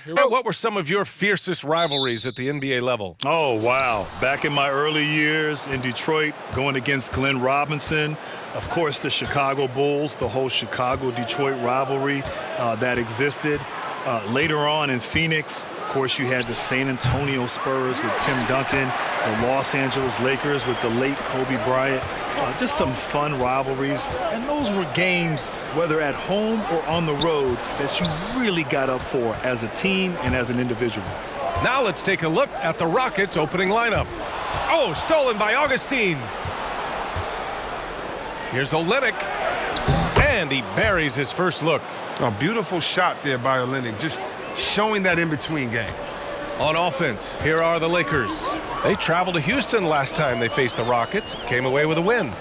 And what were some of your fiercest rivalries at the NBA level? Oh, wow. Back in my early years in Detroit, going against Glenn Robinson, of course, the Chicago Bulls, the whole Chicago-Detroit rivalry that existed. Later on in Phoenix, of course, you had the San Antonio Spurs with Tim Duncan, the Los Angeles Lakers with the late Kobe Bryant. Just some fun rivalries. And those were games, whether at home or on the road, that you really got up for as a team and as an individual. Now let's take a look at the Rockets' opening lineup. Oh, stolen by Augustine. Here's Olynyk, and he buries his first look. A beautiful shot there by Olynyk, just showing that in-between game. On offense, here are the Lakers. They traveled to Houston last time they faced the Rockets, came away with a win.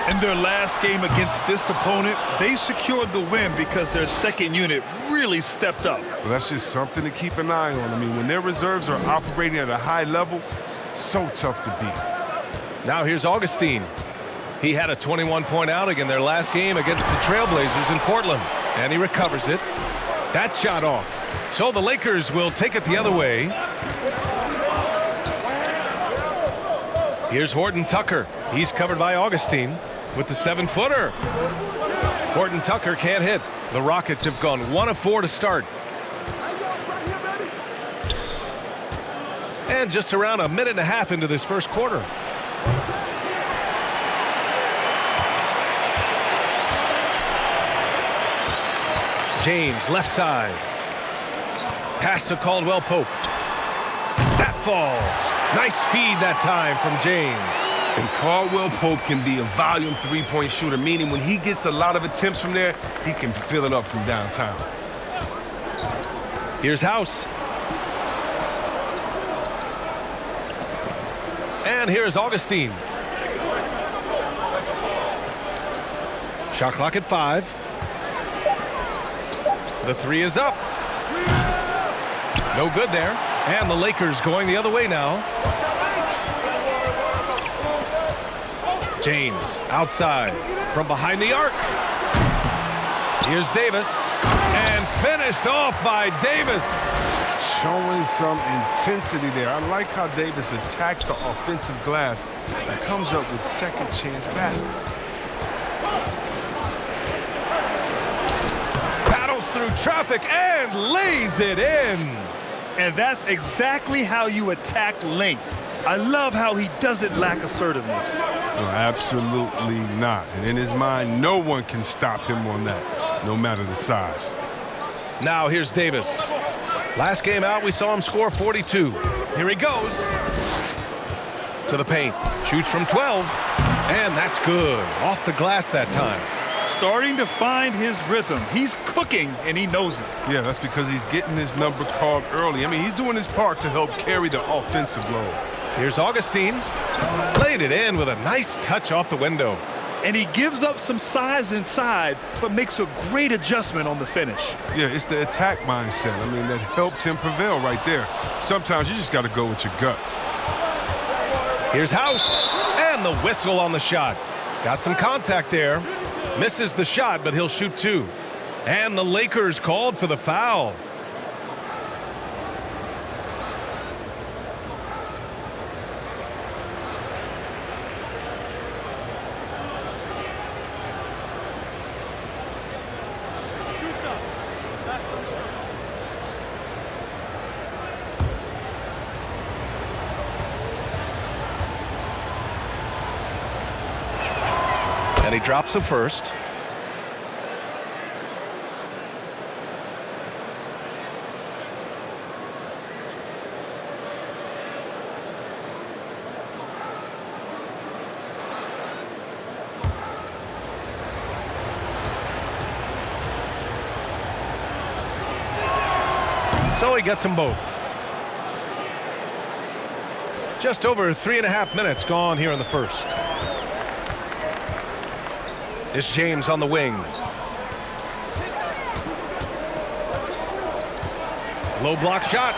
In their last game against this opponent, they secured the win because their second unit really stepped up. Well, that's just something to keep an eye on. I mean, when their reserves are operating at a high level, so tough to beat. Now here's Augustine. He had a 21-point outing in their last game against the Trailblazers in Portland, and he recovers it. That shot off. So the Lakers will take it the other way. Here's Horton Tucker. He's covered by Augustine with the 7-footer. Horton Tucker can't hit. The Rockets have gone 1 of 4 to start. And just around a minute and a half into this first quarter. James, left side. Pass to Caldwell Pope. That falls. Nice feed that time from James. And Caldwell Pope can be a volume three-point shooter, meaning when he gets a lot of attempts from there, he can fill it up from downtown. Here's House. And here's Augustine. Shot clock at 5. The 3 is up. No good there. And the Lakers going the other way now. James outside from behind the arc. Here's Davis. And finished off by Davis. Showing some intensity there. I like how Davis attacks the offensive glass and comes up with second chance baskets. Battles through traffic and lays it in. And that's exactly how you attack length. I love how he doesn't lack assertiveness. No, absolutely not. And in his mind, no one can stop him on that, no matter the size. Now here's Davis. Last game out, we saw him score 42. Here he goes. To the paint. Shoots from 12. And that's good. Off the glass that time. Starting to find his rhythm. He's cooking, and he knows it. Yeah, that's because he's getting his number called early. I mean, he's doing his part to help carry the offensive load. Here's Augustine. Played it in with a nice touch off the window. And he gives up some size inside, but makes a great adjustment on the finish. Yeah, it's the attack mindset. I mean, that helped him prevail right there. Sometimes you just got to go with your gut. Here's House. And the whistle on the shot. Got some contact there. Misses the shot, but he'll shoot 2. And the Lakers called for the foul. And he drops the first. So he gets them both. Just over 3.5 minutes gone here in the first. It's James on the wing. Low block shot.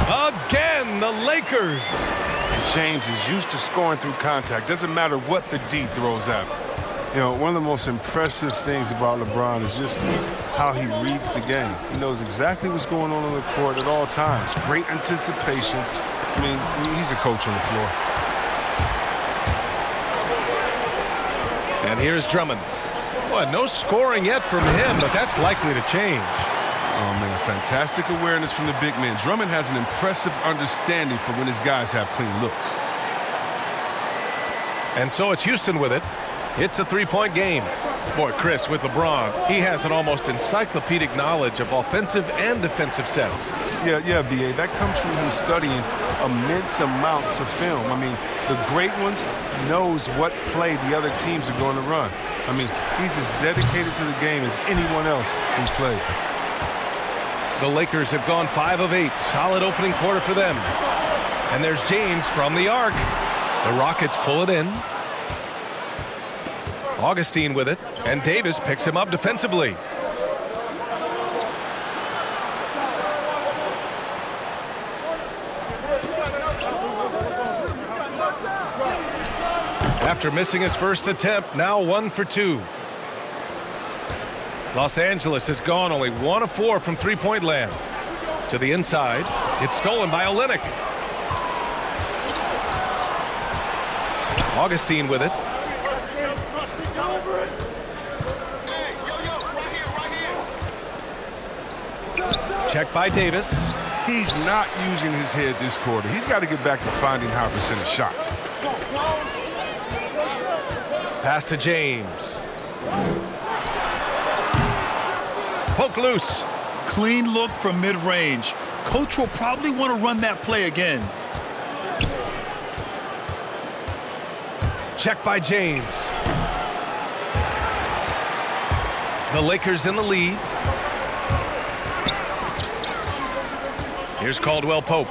Again, the Lakers. And James is used to scoring through contact. Doesn't matter what the D throws at him. You know, one of the most impressive things about LeBron is just how he reads the game. He knows exactly what's going on the court at all times. Great anticipation. I mean, he's a coach on the floor. And here's Drummond. Well, no scoring yet from him, but that's likely to change. Oh, man, fantastic awareness from the big man. Drummond has an impressive understanding for when his guys have clean looks. And so it's Houston with it. It's a three-point game. Boy, Chris, with LeBron, he has an almost encyclopedic knowledge of offensive and defensive sets. Yeah, B.A. That comes from him studying immense amounts of film. I mean, the great ones knows what play the other teams are going to run. I mean, he's as dedicated to the game as anyone else who's played. The Lakers have gone 5 of 8. Solid opening quarter for them. And there's James from the arc. The Rockets pull it in. Augustine with it, and Davis picks him up defensively. After missing his first attempt, now 1 for 2. Los Angeles has gone only 1 of 4 from three-point land. To the inside, it's stolen by Olynyk. Augustine with it. Check by Davis. He's not using his head this quarter. He's got to get back to finding high percentage shots. Pass to James. Poke loose. Clean look from mid-range. Coach will probably want to run that play again. Check by James. The Lakers in the lead. Here's Caldwell Pope.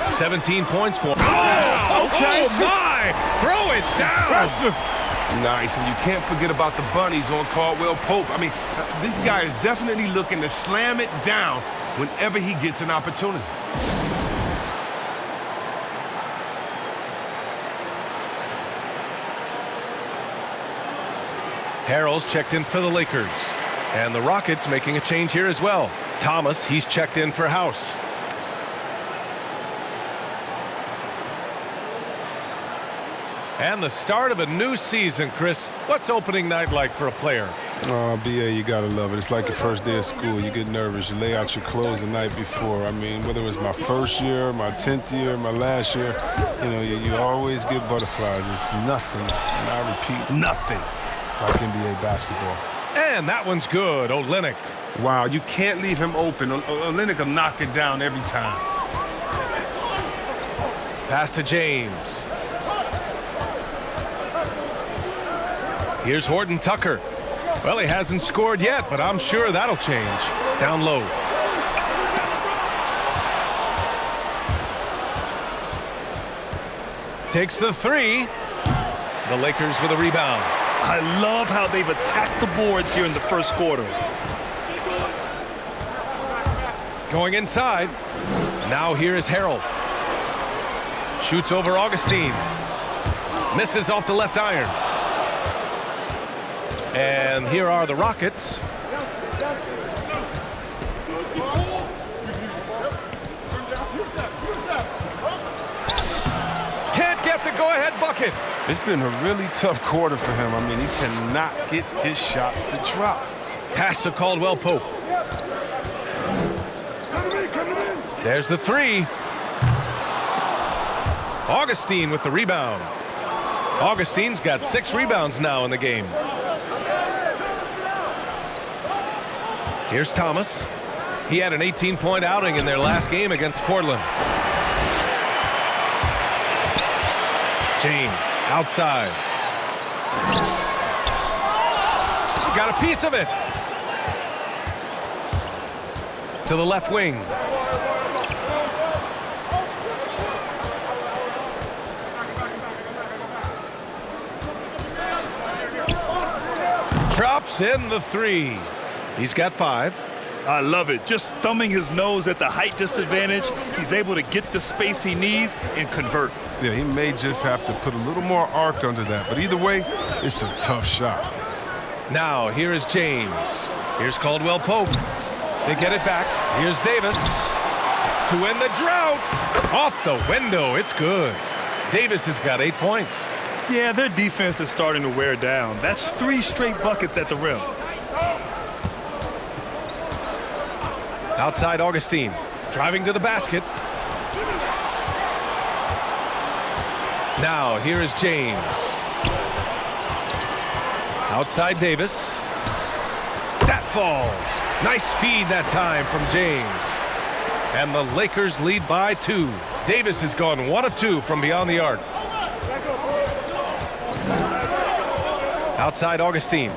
17 points for him. Oh, okay. Oh, my! Throw it down! Impressive. Nice, and you can't forget about the bunnies on Caldwell Pope. I mean, this guy is definitely looking to slam it down whenever he gets an opportunity. Harrell's checked in for the Lakers. And the Rockets making a change here as well. Thomas, he's checked in for House. And the start of a new season, Chris. What's opening night like for a player? Oh, B.A., you got to love it. It's like your first day of school. You get nervous. You lay out your clothes the night before. I mean, whether it was my first year, my 10th year, my last year, you know, you always get butterflies. It's nothing, and I repeat, nothing like NBA basketball. And that one's good, Olynyk. Wow, you can't leave him open. Olynyk will knock it down every time. Pass to James. Here's Horton Tucker. Well, he hasn't scored yet, but I'm sure that'll change. Down low. Takes the three. The Lakers with a rebound. I love how they've attacked the boards here in the first quarter. Going inside. Now here is Harrell. Shoots over Augustine. Misses off the left iron. And here are the Rockets. Can't get the go-ahead bucket. It's been a really tough quarter for him. I mean, he cannot get his shots to drop. Pass to Caldwell Pope. There's the three. Augustine with the rebound. Augustine's got 6 rebounds now in the game. Here's Thomas. He had an 18-point outing in their last game against Portland. James outside. Got a piece of it. To the left wing. Drops in the three. He's got 5. I love it. Just thumbing his nose at the height disadvantage. He's able to get the space he needs and convert. Yeah, he may just have to put a little more arc under that. But either way, it's a tough shot. Now, here is James. Here's Caldwell Pope. They get it back. Here's Davis to win the drought. Off the window. It's good. Davis has got 8 points. Yeah, their defense is starting to wear down. That's 3 straight buckets at the rim. Outside Augustine. Driving to the basket. Now here is James. Outside Davis. That falls. Nice feed that time from James. And the Lakers lead by 2. Davis has gone 1 of 2 from beyond the arc. Outside Augustine.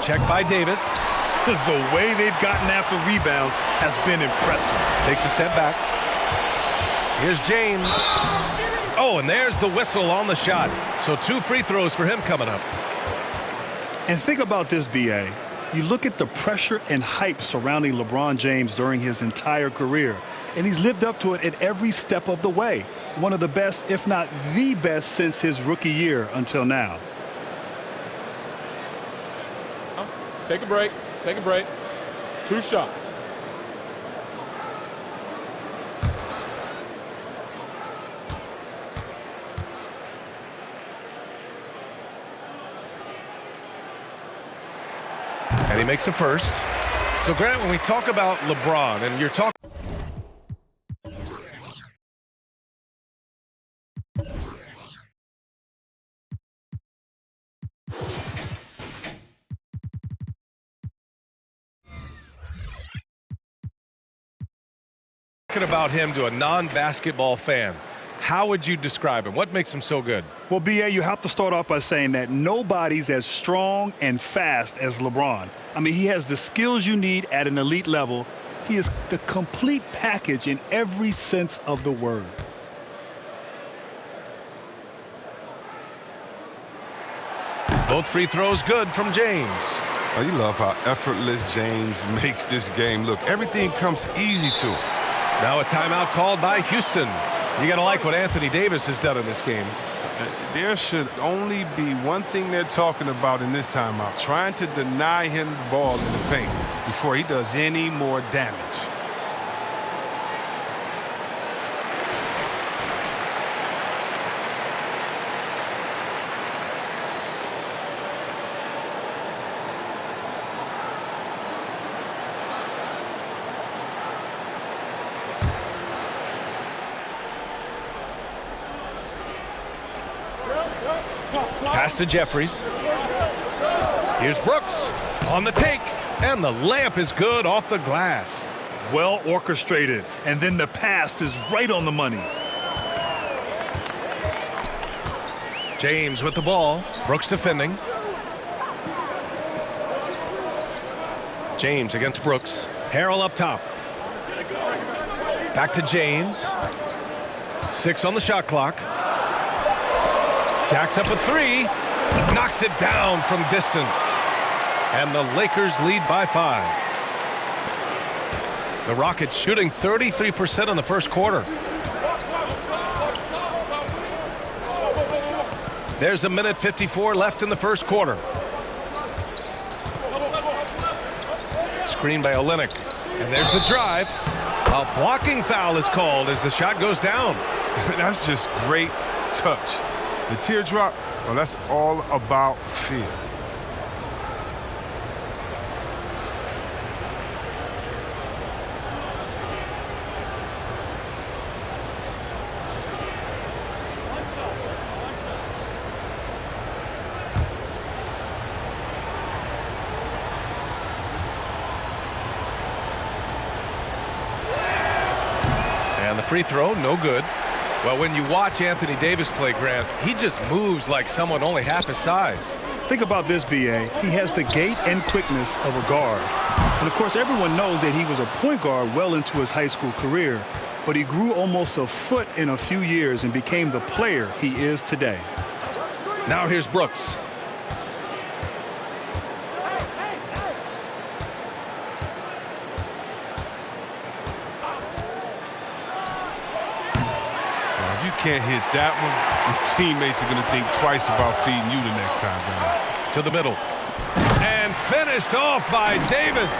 Check by Davis. The way they've gotten after rebounds has been impressive. Takes a step back. Here's James. Oh, and there's the whistle on the shot. So 2 free throws for him coming up. And think about this, B.A. You look at the pressure and hype surrounding LeBron James during his entire career, and he's lived up to it at every step of the way. One of the best, if not the best, since his rookie year until now. Take a break. Take a break. 2 shots. And he makes a first. So, Grant, when we talk about LeBron, and you're talking about him to a non-basketball fan, how would you describe him? What makes him so good? Well, B.A., you have to start off by saying that nobody's as strong and fast as LeBron. I mean, he has the skills you need at an elite level. He is the complete package in every sense of the word. Both free throws good from James. Oh, you love how effortless James makes this game look. Everything comes easy to him. Now a timeout called by Houston. You got to like what Anthony Davis has done in this game. There should only be one thing they're talking about in this timeout, trying to deny him the ball in the paint before he does any more damage. Pass to Jeffries. Here's Brooks on the take, and the layup is good off the glass. Well orchestrated, and then the pass is right on the money. James with the ball. Brooks defending. James against Brooks. Harrell up top. Back to James. 6 on the shot clock. Jacks up a 3. Knocks it down from distance. And the Lakers lead by 5. The Rockets shooting 33% in the first quarter. There's a minute 54 left in the first quarter. Screen by Olynyk. And there's the drive. A blocking foul is called as the shot goes down. That's just great touch. The teardrop, well, that's all about feel. And the free throw, no good. Well, when you watch Anthony Davis play, Grant, he just moves like someone only half his size. Think about this, B.A. He has the gait and quickness of a guard. And, of course, everyone knows that he was a point guard well into his high school career, but he grew almost a foot in a few years and became the player he is today. Now here's Brooks. can't hit that one, your teammates are going to think twice about feeding you the next time down. To the middle. And finished off by Davis.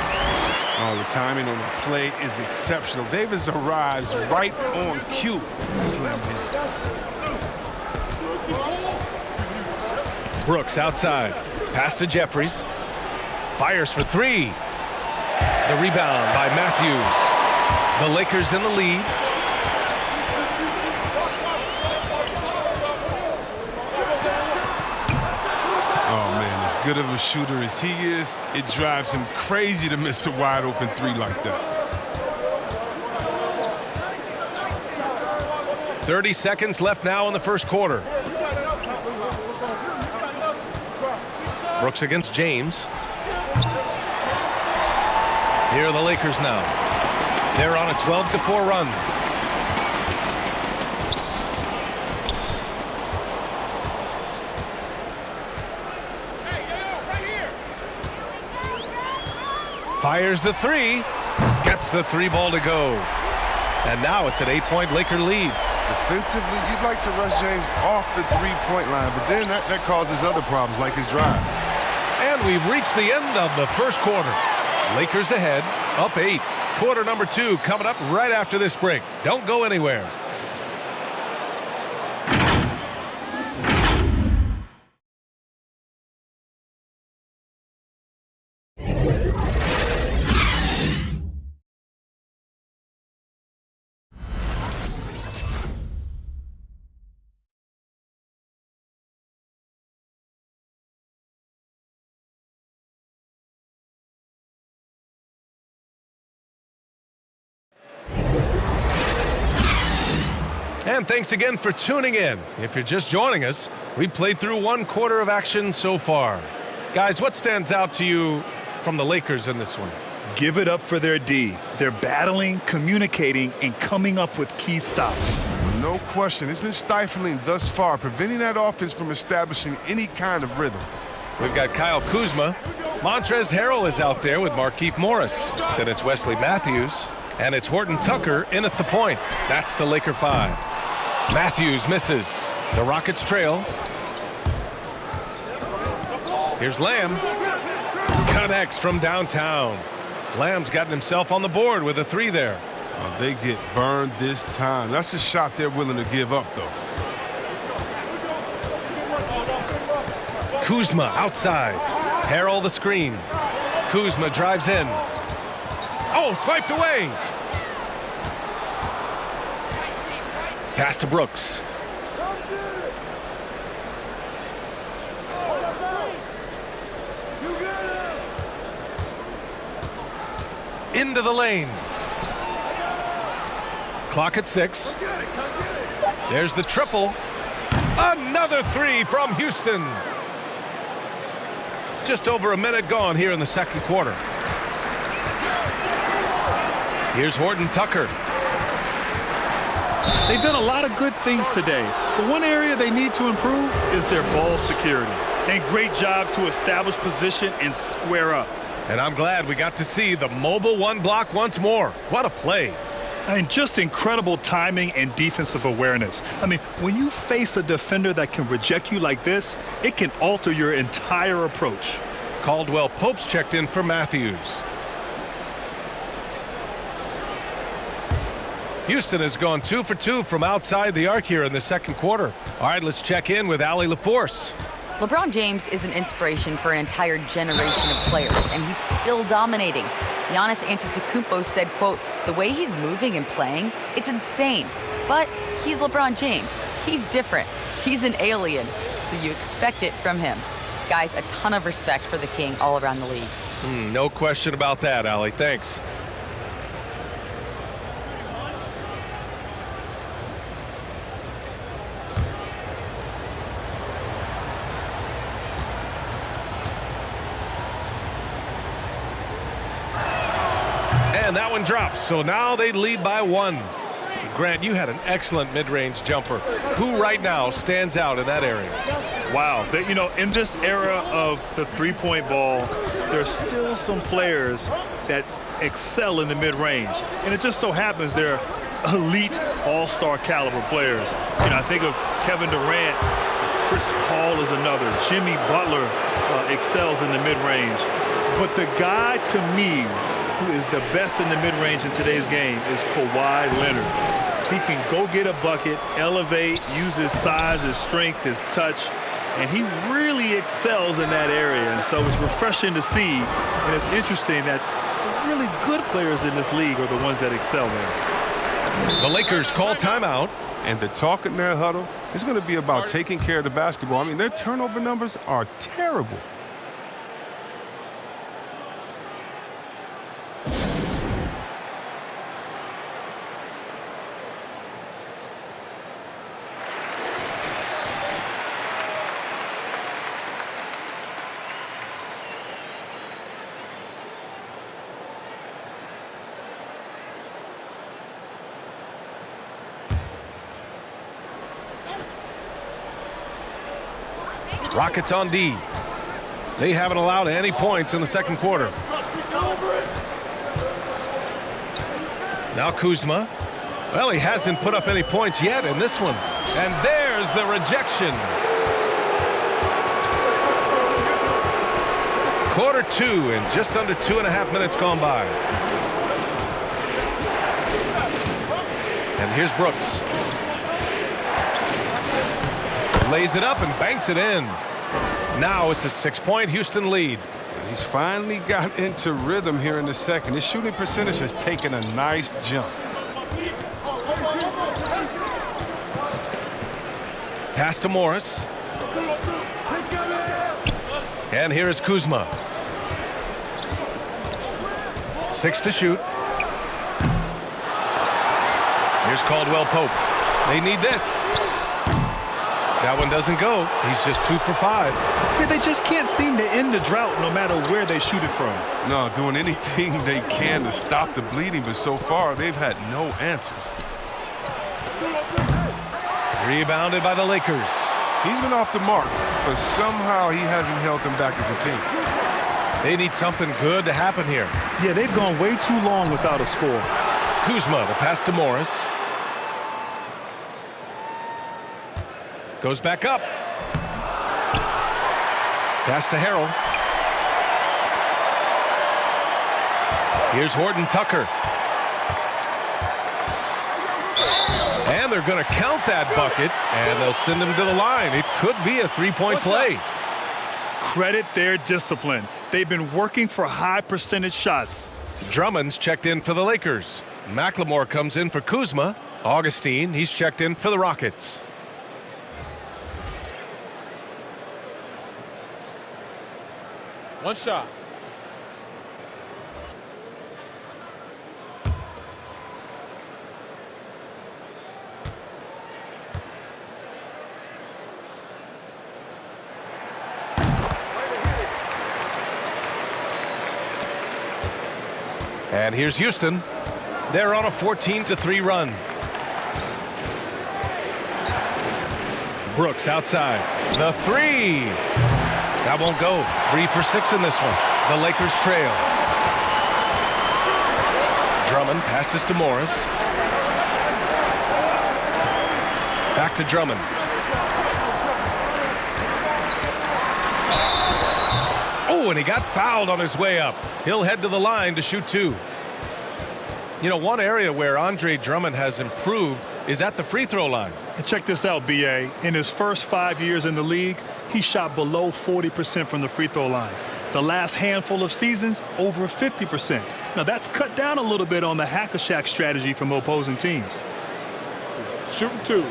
Oh, the timing on the play is exceptional. Davis arrives right on cue. Slam hit. Brooks outside. Pass to Jeffries. Fires for three. The rebound by Matthews. The Lakers in the lead. Oh, man, as good of a shooter as he is, it drives him crazy to miss a wide-open three like that. 30 seconds left now in the first quarter. Brooks against James. Here are the Lakers now. They're on a 12-4 run. Fires the three. Gets the three ball to go. And now it's an 8-point Laker lead. Defensively, you'd like to rush James off the three-point line, but then that causes other problems like his drive. And we've reached the end of the first quarter. Lakers ahead, up 8. Quarter number 2 coming up right after this break. Don't go anywhere. And thanks again for tuning in. If you're just joining us, we played through 1 quarter of action so far. Guys, what stands out to you from the Lakers in this one? Give it up for their D. They're battling, communicating, and coming up with key stops. No question. It's been stifling thus far, preventing that offense from establishing any kind of rhythm. We've got Kyle Kuzma. Montrezl Harrell is out there with Markieff Morris. Then it's Wesley Matthews. And it's Horton Tucker in at the point. That's the Laker 5. Matthews misses. The Rockets trail. Here's Lamb. Connects from downtown. Lamb's gotten himself on the board with a 3 there. Oh, they get burned this time. That's a shot they're willing to give up, though. Kuzma outside. Harrell the screen. Kuzma drives in. Oh, swiped away. Pass to Brooks. Into the lane. Clock at 6. There's the triple. Another 3 from Houston. Just over a minute gone here in the second quarter. Here's Horton Tucker. They've done a lot of good things today, but one area they need to improve is their ball security. And great job to establish position and square up. And I'm glad we got to see the mobile 1 block once more. What a play. And just incredible timing and defensive awareness. I mean, when you face a defender that can reject you like this, it can alter your entire approach. Caldwell Pope's checked in for Matthews. Houston has gone 2 for 2 from outside the arc here in the second quarter. All right, let's check in with Allie LaForce. LeBron James is an inspiration for an entire generation of players, and he's still dominating. Giannis Antetokounmpo said, quote, "The way he's moving and playing, it's insane. But he's LeBron James. He's different. He's an alien. So you expect it from him." Guys, a ton of respect for the King all around the league. No question about that, Allie. Thanks. And that one drops, so now they lead by 1. Grant, you had an excellent mid-range jumper. Who right now stands out in that area? Wow, in this era of the three-point ball, there's still some players that excel in the mid-range. And it just so happens they're elite all-star caliber players. You know, I think of Kevin Durant, Chris Paul is another. Jimmy Butler excels in the mid-range. But the guy, to me, who is the best in the mid-range in today's game is Kawhi Leonard. He can go get a bucket, elevate, use his size, his strength, his touch, and he really excels in that area. And so it's refreshing to see, and it's interesting that the really good players in this league are the ones that excel there. The Lakers call timeout. And the talk in their huddle is going to be about taking care of the basketball. I mean, their turnover numbers are terrible. Rockets on D. They haven't allowed any points in the second quarter. Now Kuzma. Well, he hasn't put up any points yet in this one. And there's the rejection. Quarter two and just under 2.5 minutes gone by. And here's Brooks. Lays it up and banks it in. Now it's a 6-point Houston lead. He's finally got into rhythm here in the second. His shooting percentage has taken a nice jump. Pass to Morris. And here is Kuzma. 6 to shoot. Here's Caldwell Pope. They need this. That one doesn't go. He's just 2 for 5. Yeah, they just can't seem to end the drought no matter where they shoot it from. No, doing anything they can to stop the bleeding, but so far they've had no answers. Rebounded by the Lakers. He's been off the mark, but somehow he hasn't held them back as a team. They need something good to happen here. Yeah, they've gone way too long without a score. Kuzma, the pass to Morris. Goes back up. Pass to Harrell. Here's Horton Tucker. And they're going to count that bucket, and they'll send him to the line. It could be a 3-point play. Credit their discipline. They've been working for high percentage shots. Drummond's checked in for the Lakers. McLemore comes in for Kuzma. Augustine, he's checked in for the Rockets. One shot. And here's Houston. They're on a 14-3 run. Brooks outside. The 3. That won't go. 3 for 6 in this one. The Lakers trail. Drummond passes to Morris. Back to Drummond. Oh, and he got fouled on his way up. He'll head to the line to shoot 2. You know, one area where Andre Drummond has improved is at the free throw line. And check this out, B.A. In his first 5 years in the league, he shot below 40% from the free throw line. The last handful of seasons, over 50%. Now, that's cut down a little bit on the hack-a-shack strategy from opposing teams. Shooting 2.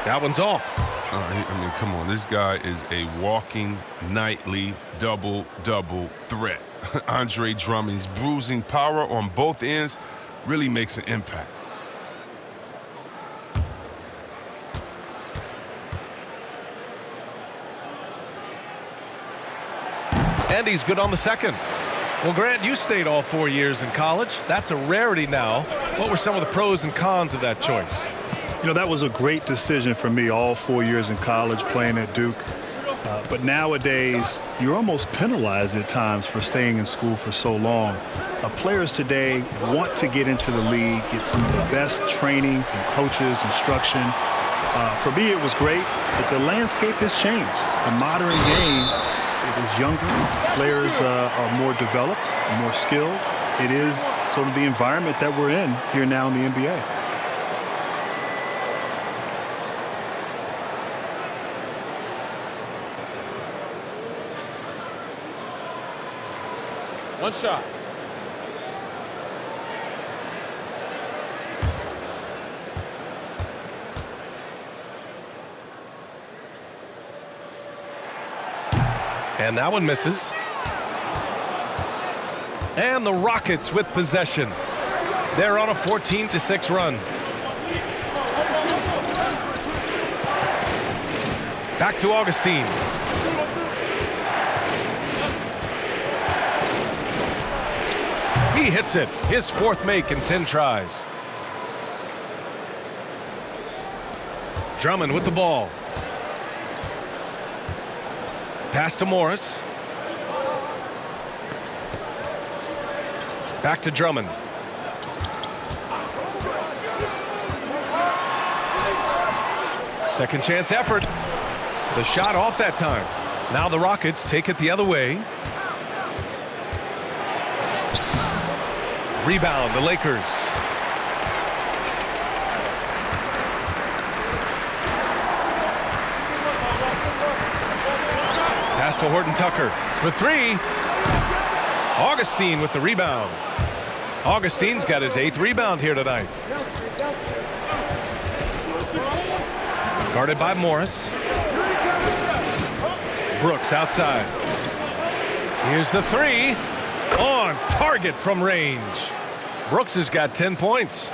That one's off. I mean, come on. This guy is a walking nightly double-double threat. Andre Drummond's bruising power on both ends really makes an impact. And he's good on the second. Well, Grant, you stayed all 4 years in college. That's a rarity now. What were some of the pros and cons of that choice? You know, that was a great decision for me all 4 years in college playing at Duke. But nowadays, you're almost penalized at times for staying in school for so long. Players today want to get into the league, get some of the best training from coaches, instruction. For me, it was great, but the landscape has changed. The modern game, it is younger. Players are more developed, more skilled. It is sort of the environment that we're in here now in the NBA. One shot. And that one misses. And the Rockets with possession. They're on a 14-6 run. Back to Augustine. He hits it. His fourth make in 10 tries. Drummond with the ball. Pass to Morris. Back to Drummond. Second chance effort. The shot off that time. Now the Rockets take it the other way. Rebound, the Lakers. Pass to Horton Tucker for three. Augustine with the rebound. Augustine's got his 8th rebound here tonight. Guarded by Morris. Brooks outside. Here's the three. On target from range. Brooks has got 10 points.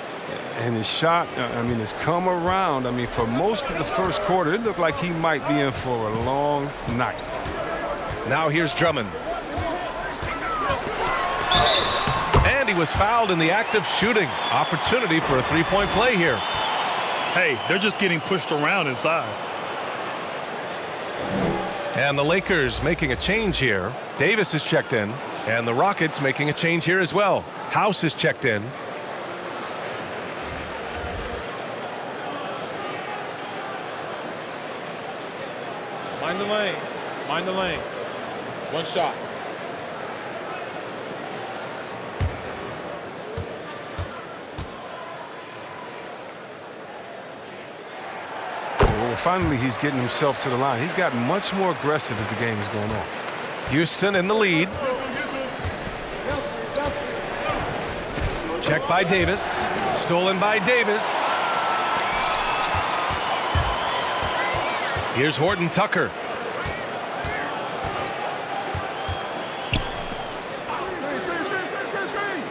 And his shot, I mean, has come around. I mean, for most of the first quarter, it looked like he might be in for a long night. Now here's Drummond. And he was fouled in the act of shooting. Opportunity for a three-point play here. Hey, they're just getting pushed around inside. And the Lakers making a change here. Davis is checked in. And the Rockets making a change here as well. House is checked in. Mind the lanes. Mind the lanes. One shot. Well, finally, he's getting himself to the line. He's gotten much more aggressive as the game is going on. Houston in the lead. Checked by Davis. Stolen by Davis. Here's Horton Tucker.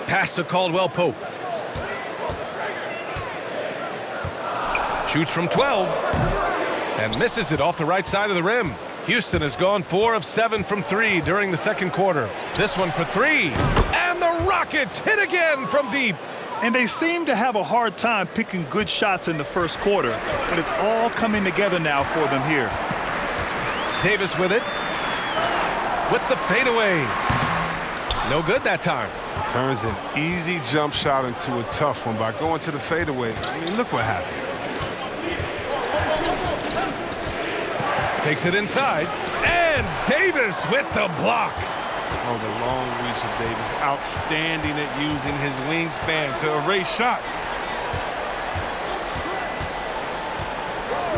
Pass to Caldwell Pope. Shoots from 12 and misses it off the right side of the rim. Houston has gone 4 of 7 from 3 during the second quarter. This one for 3. And the Rockets hit again from deep. And they seem to have a hard time picking good shots in the first quarter, but it's all coming together now for them here. Davis with it. With the fadeaway. No good that time. Turns an easy jump shot into a tough one by going to the fadeaway. I mean, look what happened. Takes it inside. And Davis with the block. Oh, the long reach of Davis. Outstanding at using his wingspan to erase shots.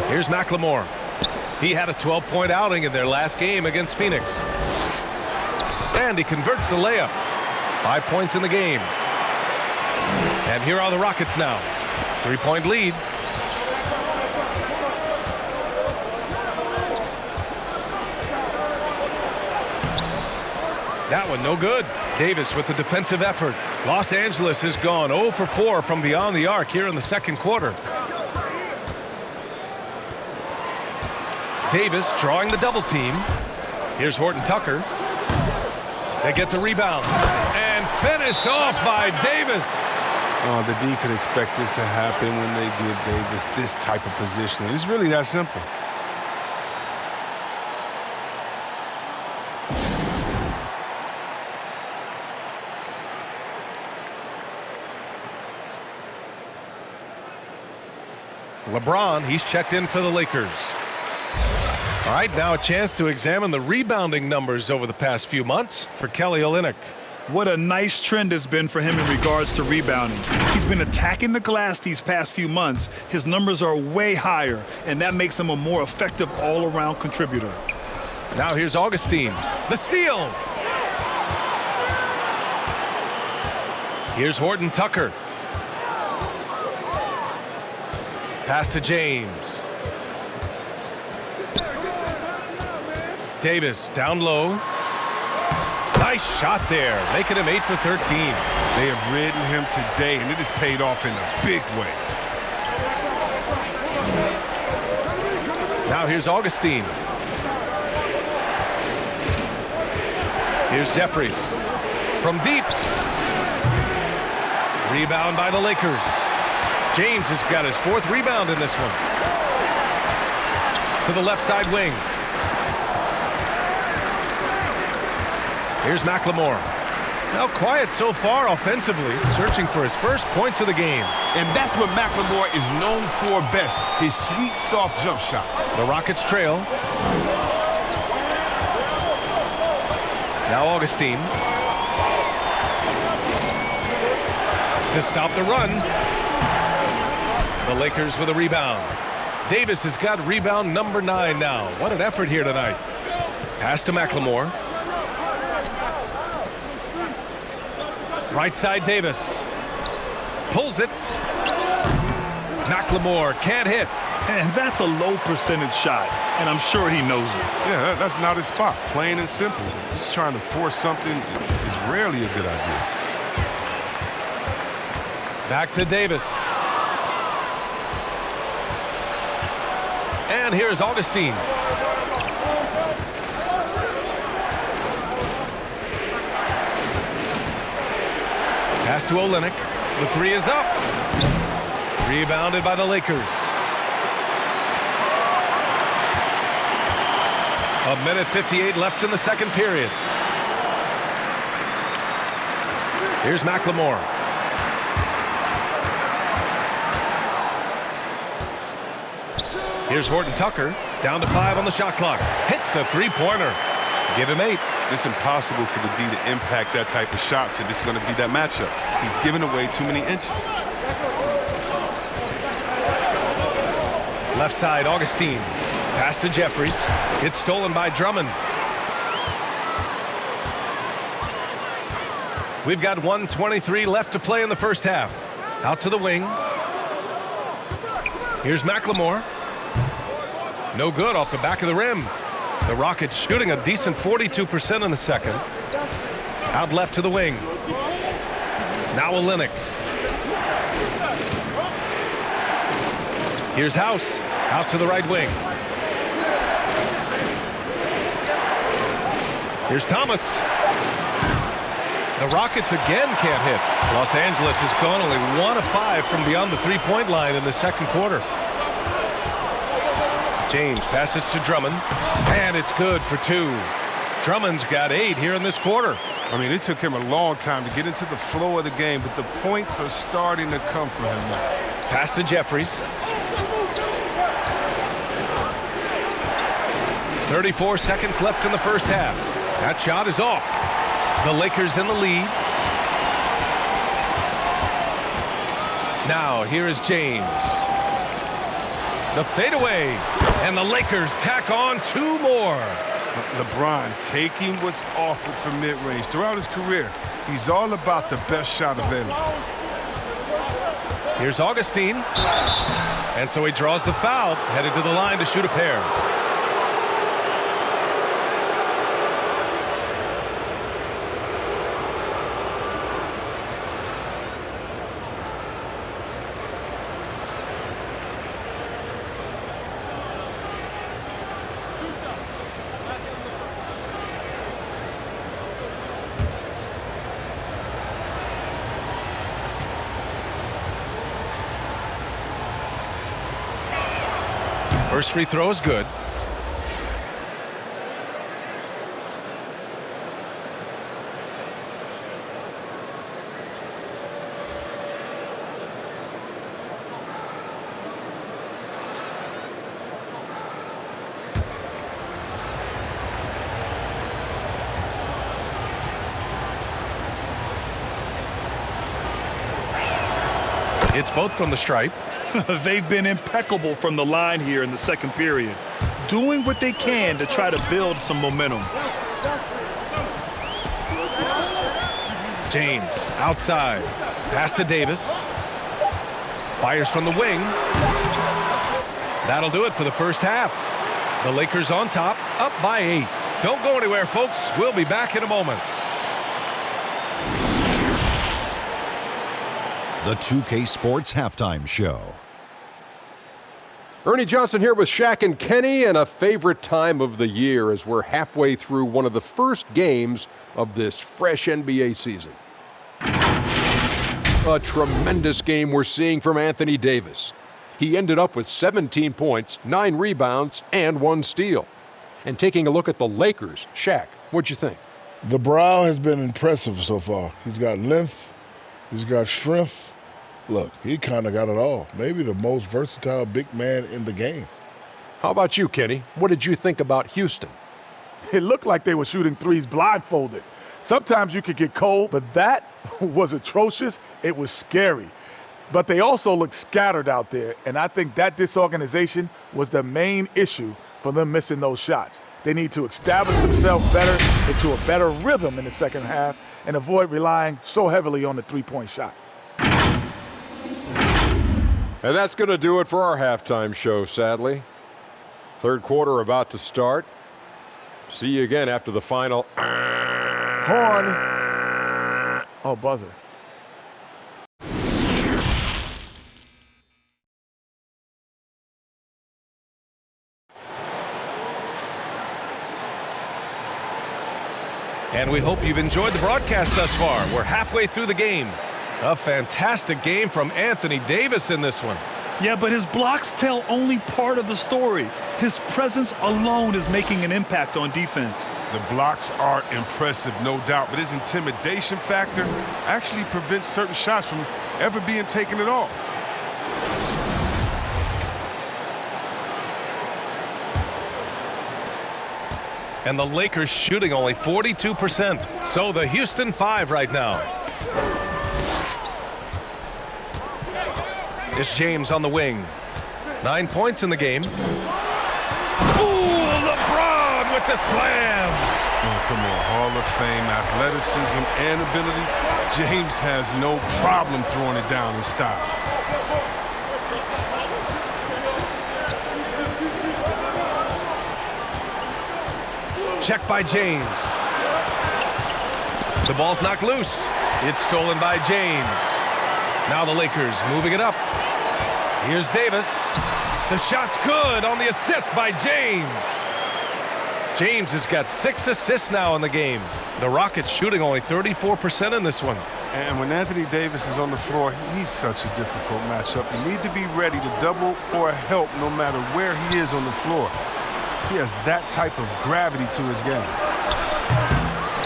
Here's McLemore. He had a 12-point outing in their last game against Phoenix. And he converts the layup. 5 points in the game. And here are the Rockets now. 3-point lead. That one no good. Davis with the defensive effort. Los Angeles has gone 0 for 4 from beyond the arc here in the second quarter. Davis drawing the double team. Here's Horton Tucker. They get the rebound. And finished off by Davis. The D could expect this to happen when they give Davis this type of positioning. It's really that simple. LeBron, he's checked in for the Lakers. All right, now a chance to examine the rebounding numbers over the past few months for Kelly Olynyk. What a nice trend has been for him in regards to rebounding. He's been attacking the glass these past few months. His numbers are way higher, and that makes him a more effective all-around contributor. Now here's Augustine. The steal. Here's Horton Tucker. Pass to James. Davis down low. Nice shot there, making him 8 for 13. They have ridden him today, and it has paid off in a big way. Now here's Augustine. Here's Jeffries. From deep. Rebound by the Lakers. James has got his 4th rebound in this one. To the left side wing. Here's McLemore. Now quiet so far offensively, searching for his first points of the game. And that's what McLemore is known for best, his sweet, soft jump shot. The Rockets trail. Now Augustine. To stop the run. The Lakers with a rebound. Davis has got rebound number 9 now. What an effort here tonight. Pass to McLemore. Right side Davis. Pulls it. McLemore can't hit. And that's a low percentage shot, and I'm sure he knows it. Yeah, that's not his spot. Plain and simple. Just trying to force something is rarely a good idea. Back to Davis. And here's Augustine. Pass to Olynyk. The 3 is up. Rebounded by the Lakers. A minute 58 left in the second period. Here's McLemore. Here's Horton Tucker. Down to 5 on the shot clock. Hits the 3-pointer. Give him 8. It's impossible for the D to impact that type of shots if it's going to be that matchup. He's giving away too many inches. Left side, Augustine. Pass to Jeffries. It's stolen by Drummond. We've got 1:23 left to play in the first half. Out to the wing. Here's McLemore. No good off the back of the rim. The Rockets shooting a decent 42% in the second. Out left to the wing. Now Olynyk. Here's House. Out to the right wing. Here's Thomas. The Rockets again can't hit. Los Angeles has gone only 1 of 5 from beyond the 3-point line in the second quarter. James passes to Drummond, and it's good for 2. Drummond's got 8 here in this quarter. I mean, it took him a long time to get into the flow of the game, but the points are starting to come for him now. Pass to Jeffries. 34 seconds left in the first half. That shot is off. The Lakers in the lead. Now here is James. The fadeaway. And the Lakers tack on 2 more. LeBron taking what's offered from mid-range. Throughout his career, he's all about the best shot available. Here's Augustine. And so he draws the foul, headed to the line to shoot a pair. First free throw is good. It's both from the stripe. They've been impeccable from the line here in the second period, doing what they can to try to build some momentum. James outside. Pass to Davis. Fires from the wing. That'll do it for the first half. The Lakers on top, up by 8. Don't go anywhere, folks. We'll be back in a moment. The 2K Sports Halftime Show. Ernie Johnson here with Shaq and Kenny, and a favorite time of the year as we're halfway through one of the first games of this fresh NBA season. A tremendous game we're seeing from Anthony Davis. He ended up with 17 points, 9 rebounds, and 1 steal. And taking a look at the Lakers, Shaq, what'd you think? The brow has been impressive so far. He's got length, he's got strength. Look, he kind of got it all. Maybe the most versatile big man in the game. How about you, Kenny? What did you think about Houston? It looked like they were shooting threes blindfolded. Sometimes you could get cold, but that was atrocious. It was scary. But they also looked scattered out there, and I think that disorganization was the main issue for them missing those shots. They need to establish themselves better into a better rhythm in the second half and avoid relying so heavily on the three-point shot. And that's going to do it for our halftime show, sadly. Third quarter about to start. See you again after the final. Horn. Oh, buzzer. And we hope you've enjoyed the broadcast thus far. We're halfway through the game. A fantastic game from Anthony Davis in this one. Yeah, but his blocks tell only part of the story. His presence alone is making an impact on defense. The blocks are impressive, no doubt, but his intimidation factor actually prevents certain shots from ever being taken at all. And the Lakers shooting only 42%. So the Houston 5 right now. It's James on the wing. 9 points in the game. Ooh, LeBron with the slam. Oh, come on, Hall of Fame, athleticism and ability. James has no problem throwing it down in style. Check by James. The ball's knocked loose. It's stolen by James. Now the Lakers moving it up. Here's Davis. The shot's good on the assist by James. James has got 6 assists now in the game. The Rockets shooting only 34% in this one. And when Anthony Davis is on the floor, he's such a difficult matchup. You need to be ready to double or help no matter where he is on the floor. He has that type of gravity to his game.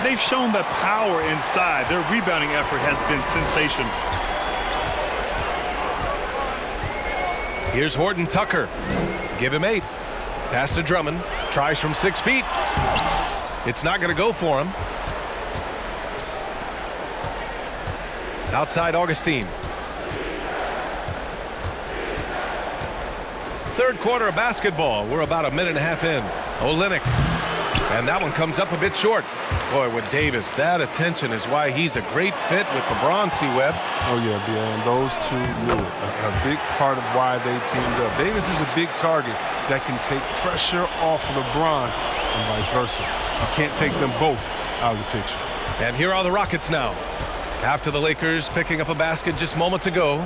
They've shown the power inside. Their rebounding effort has been sensational. Here's Horton Tucker. Give him 8. Pass to Drummond. Tries from 6 feet. It's not going to go for him. Outside Augustine. Third quarter of basketball. We're about a minute and a half in. Olynyk. And that one comes up a bit short. Boy, with Davis, that attention is why he's a great fit with LeBron, C-Web. Oh, yeah, and those two knew it. A big part of why they teamed up. Davis is a big target that can take pressure off LeBron and vice versa. You can't take them both out of the picture. And here are the Rockets now. After the Lakers picking up a basket just moments ago.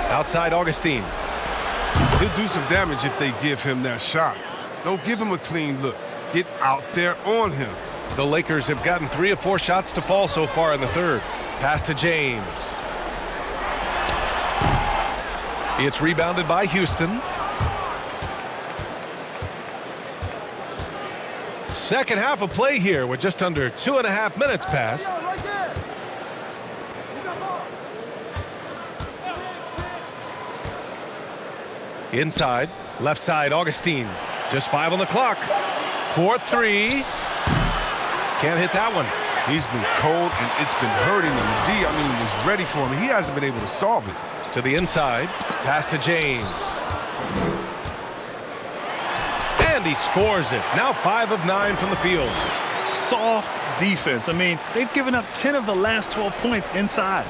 Outside Augustine. He'll do some damage if they give him that shot. Don't give him a clean look. Get out there on him. The Lakers have gotten 3 of 4 shots to fall so far in the third. Pass to James. It's rebounded by Houston. Second half of play here with just under 2.5 minutes passed. Inside, left side, Augustine. Just 5 on the clock. 4-3. Can't hit that one. He's been cold, and it's been hurting him. D, was ready for him. He hasn't been able to solve it. To the inside, pass to James. And he scores it. Now 5 of 9 from the field. Soft defense. They've given up 10 of the last 12 points inside.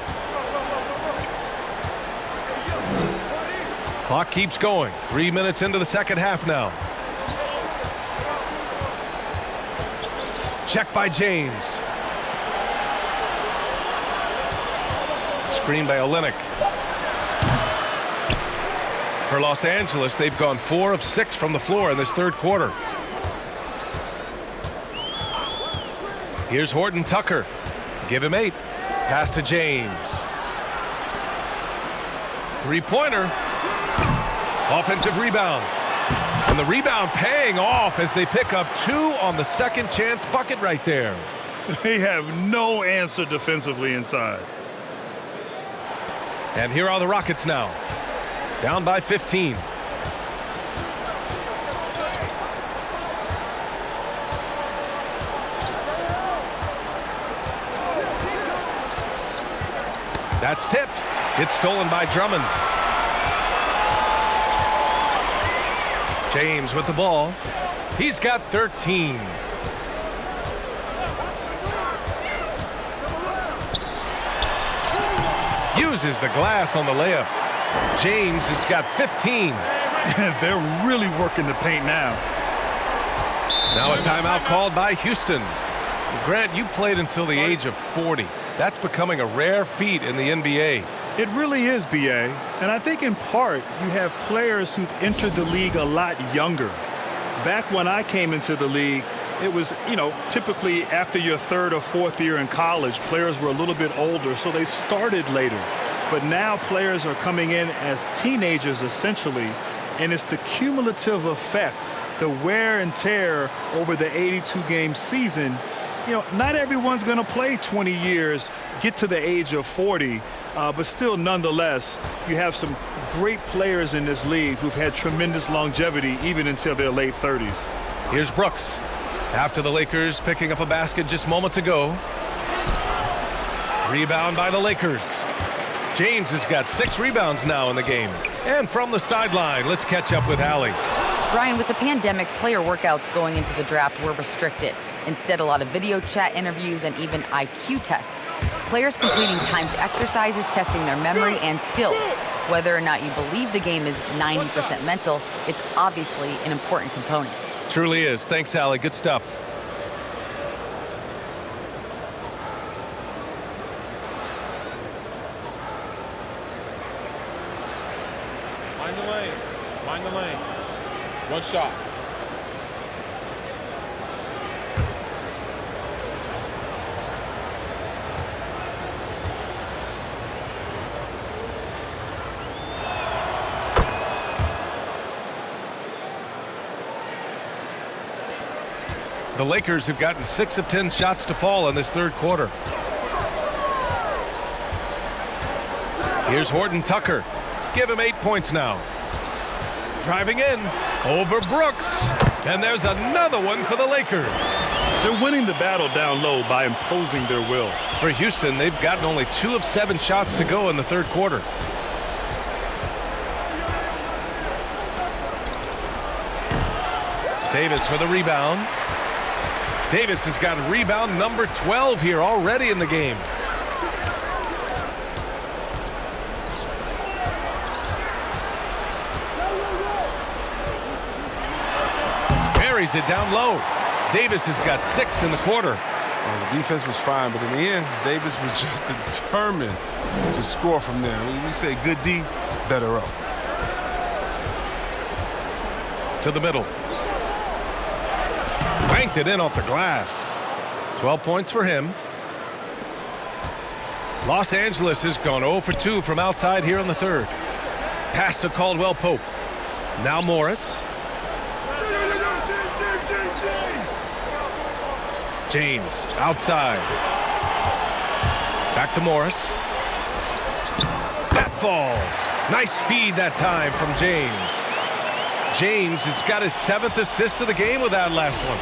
Clock keeps going. 3 minutes into the second half now. Check by James. Screen by Olynyk. For Los Angeles, they've gone 4 of 6 from the floor in this third quarter. Here's Horton Tucker. Give him 8. Pass to James. Three-pointer. Offensive rebound. And the rebound paying off as they pick up 2 on the second chance bucket right there. They have no answer defensively inside. And here are the Rockets now. Down by 15. That's tipped. It's stolen by Drummond. James with the ball. He's got 13. Uses the glass on the layup. James has got 15. They're really working the paint now. Now a timeout called by Houston. Grant, you played until the age of 40. That's becoming a rare feat in the NBA. It really is, B.A. And I think in part you have players who've entered the league a lot younger. Back when I came into the league, it was, typically after your 3rd or 4th year in college, players were a little bit older, so they started later. But now players are coming in as teenagers, essentially, and it's the cumulative effect, the wear and tear over the 82-game season. Not everyone's going to play 20 years, get to the age of 40, but still, nonetheless, you have some great players in this league who've had tremendous longevity even until their late 30s. Here's Brooks. After the Lakers picking up a basket just moments ago. Rebound by the Lakers. James has got 6 rebounds now in the game. And from the sideline, let's catch up with Allie. Brian, with the pandemic, player workouts going into the draft were restricted. Instead, a lot of video chat interviews and even IQ tests. Players completing timed exercises, testing their memory and skills. Whether or not you believe the game is 90% mental, it's obviously an important component. Truly is. Thanks, Allie. Good stuff. Mind the lanes. Mind the lanes. One shot. The Lakers have gotten 6 of 10 shots to fall in this third quarter. Here's Horton Tucker. Give him 8 points now. Driving in over Brooks. And there's another one for the Lakers. They're winning the battle down low by imposing their will. For Houston, they've gotten only 2 of 7 shots to go in the third quarter. Davis for the rebound. Davis has got rebound number 12 here already in the game. Buries it down low. Davis has got 6 in the quarter. Well, the defense was fine, but in the end, Davis was just determined to score from there. We say good D, better up. To the middle. Banked it in off the glass. 12 points for him. Los Angeles has gone 0 for 2 from outside here in the third. Pass to Caldwell Pope. Now Morris. James outside. Back to Morris. That falls. Nice feed that time from James. James has got his 7th assist of the game with that last one.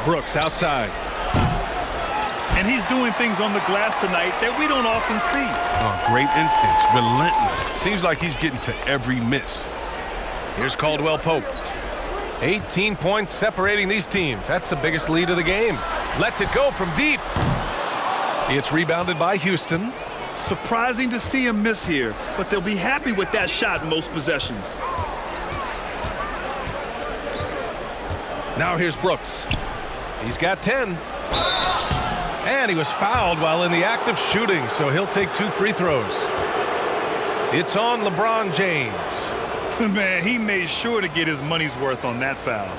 Brooks outside. And he's doing things on the glass tonight that we don't often see. Oh, great instincts, relentless. Seems like he's getting to every miss. Here's Caldwell Pope. 18 points separating these teams. That's the biggest lead of the game. Lets it go from deep. It's rebounded by Houston. Surprising to see him miss here, but they'll be happy with that shot in most possessions. Now here's Brooks. He's got 10. And he was fouled while in the act of shooting, so he'll take 2 free throws. It's on LeBron James. Man, he made sure to get his money's worth on that foul.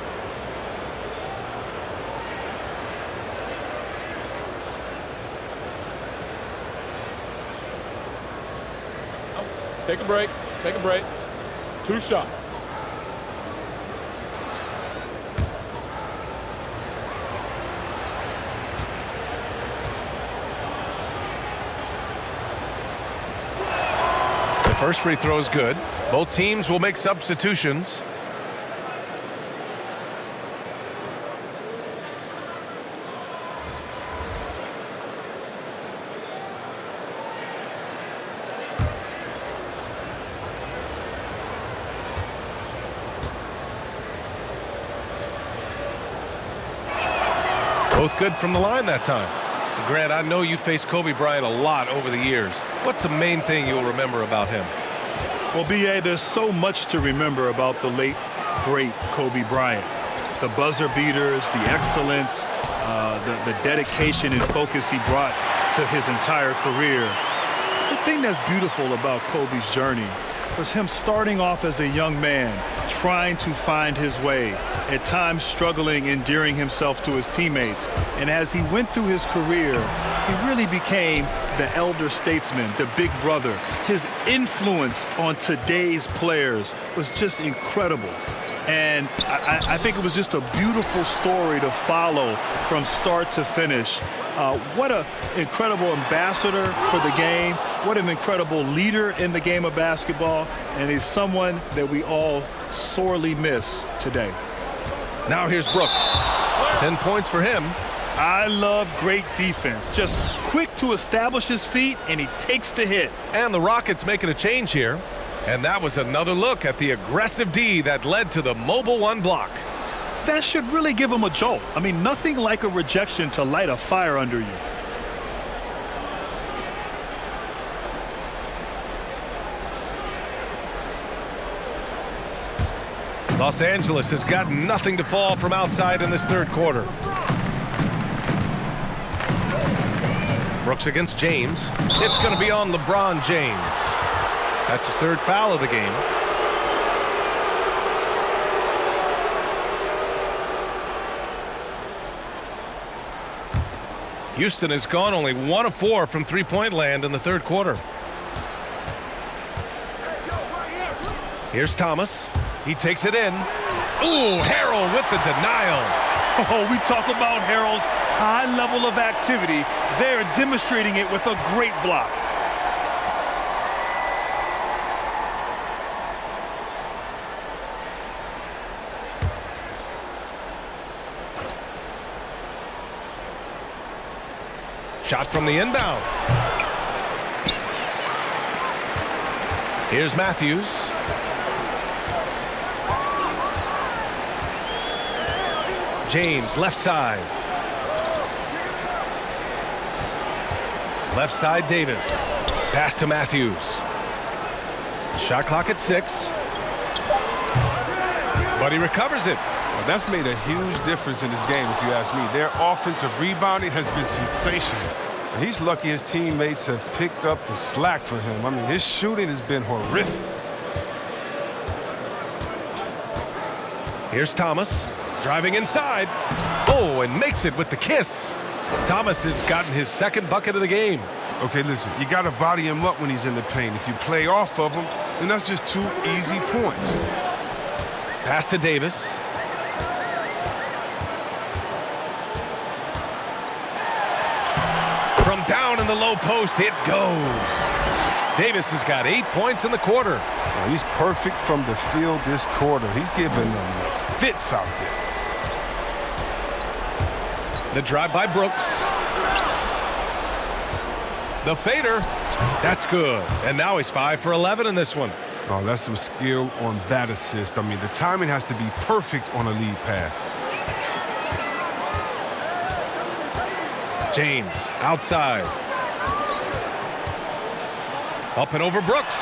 Take a break. Take a break. 2 shots. The first free throw is good. Both teams will make substitutions. Both good from the line that time. Grant, I know you faced Kobe Bryant a lot over the years. What's the main thing you'll remember about him? Well, B.A., there's so much to remember about the late, great Kobe Bryant. The buzzer beaters, the excellence, the dedication and focus he brought to his entire career. The thing that's beautiful about Kobe's journey was him starting off as a young man, trying to find his way, at times struggling, endearing himself to his teammates. And as he went through his career, he really became the elder statesman, the big brother. His influence on today's players was just incredible. And I think it was just a beautiful story to follow from start to finish. What an incredible ambassador for the game. What an incredible leader in the game of basketball. And he's someone that we all sorely miss today. Now here's Brooks. 10 points for him. I love great defense. Just quick to establish his feet, and he takes the hit. And the Rockets making a change here. And that was another look at the aggressive D that led to the mobile 1 block. That should really give him a jolt. I mean, nothing like a rejection to light a fire under you. Los Angeles has got nothing to fall from outside in this third quarter. Brooks against James. It's going to be on LeBron James. That's his 3rd foul of the game. Houston has gone only 1 of 4 from three-point land in the third quarter. Here's Thomas. He takes it in. Ooh, Harrell with the denial. Oh, we talk about Harrell's high level of activity. They're demonstrating it with a great block. Shot from the inbound. Here's Matthews. James, left side. Left side, Davis. Pass to Matthews. Shot clock at 6. But he recovers it. Well, that's made a huge difference in this game, if you ask me. Their offensive rebounding has been sensational. He's lucky his teammates have picked up the slack for him. I mean, his shooting has been horrific. Here's Thomas. Driving inside. Oh, and makes it with the kiss. Thomas has gotten his 2nd bucket of the game. Okay, listen, you got to body him up when he's in the paint. If you play off of him, then that's just 2 easy points. Pass to Davis. From down in the low post, it goes. Davis has got 8 points in the quarter. Oh, he's perfect from the field this quarter. He's giving them fits out there. The drive by Brooks. The fader. That's good. And now he's 5 for 11 in this one. Oh, that's some skill on that assist. I mean, the timing has to be perfect on a lead pass. James outside. Up and over Brooks.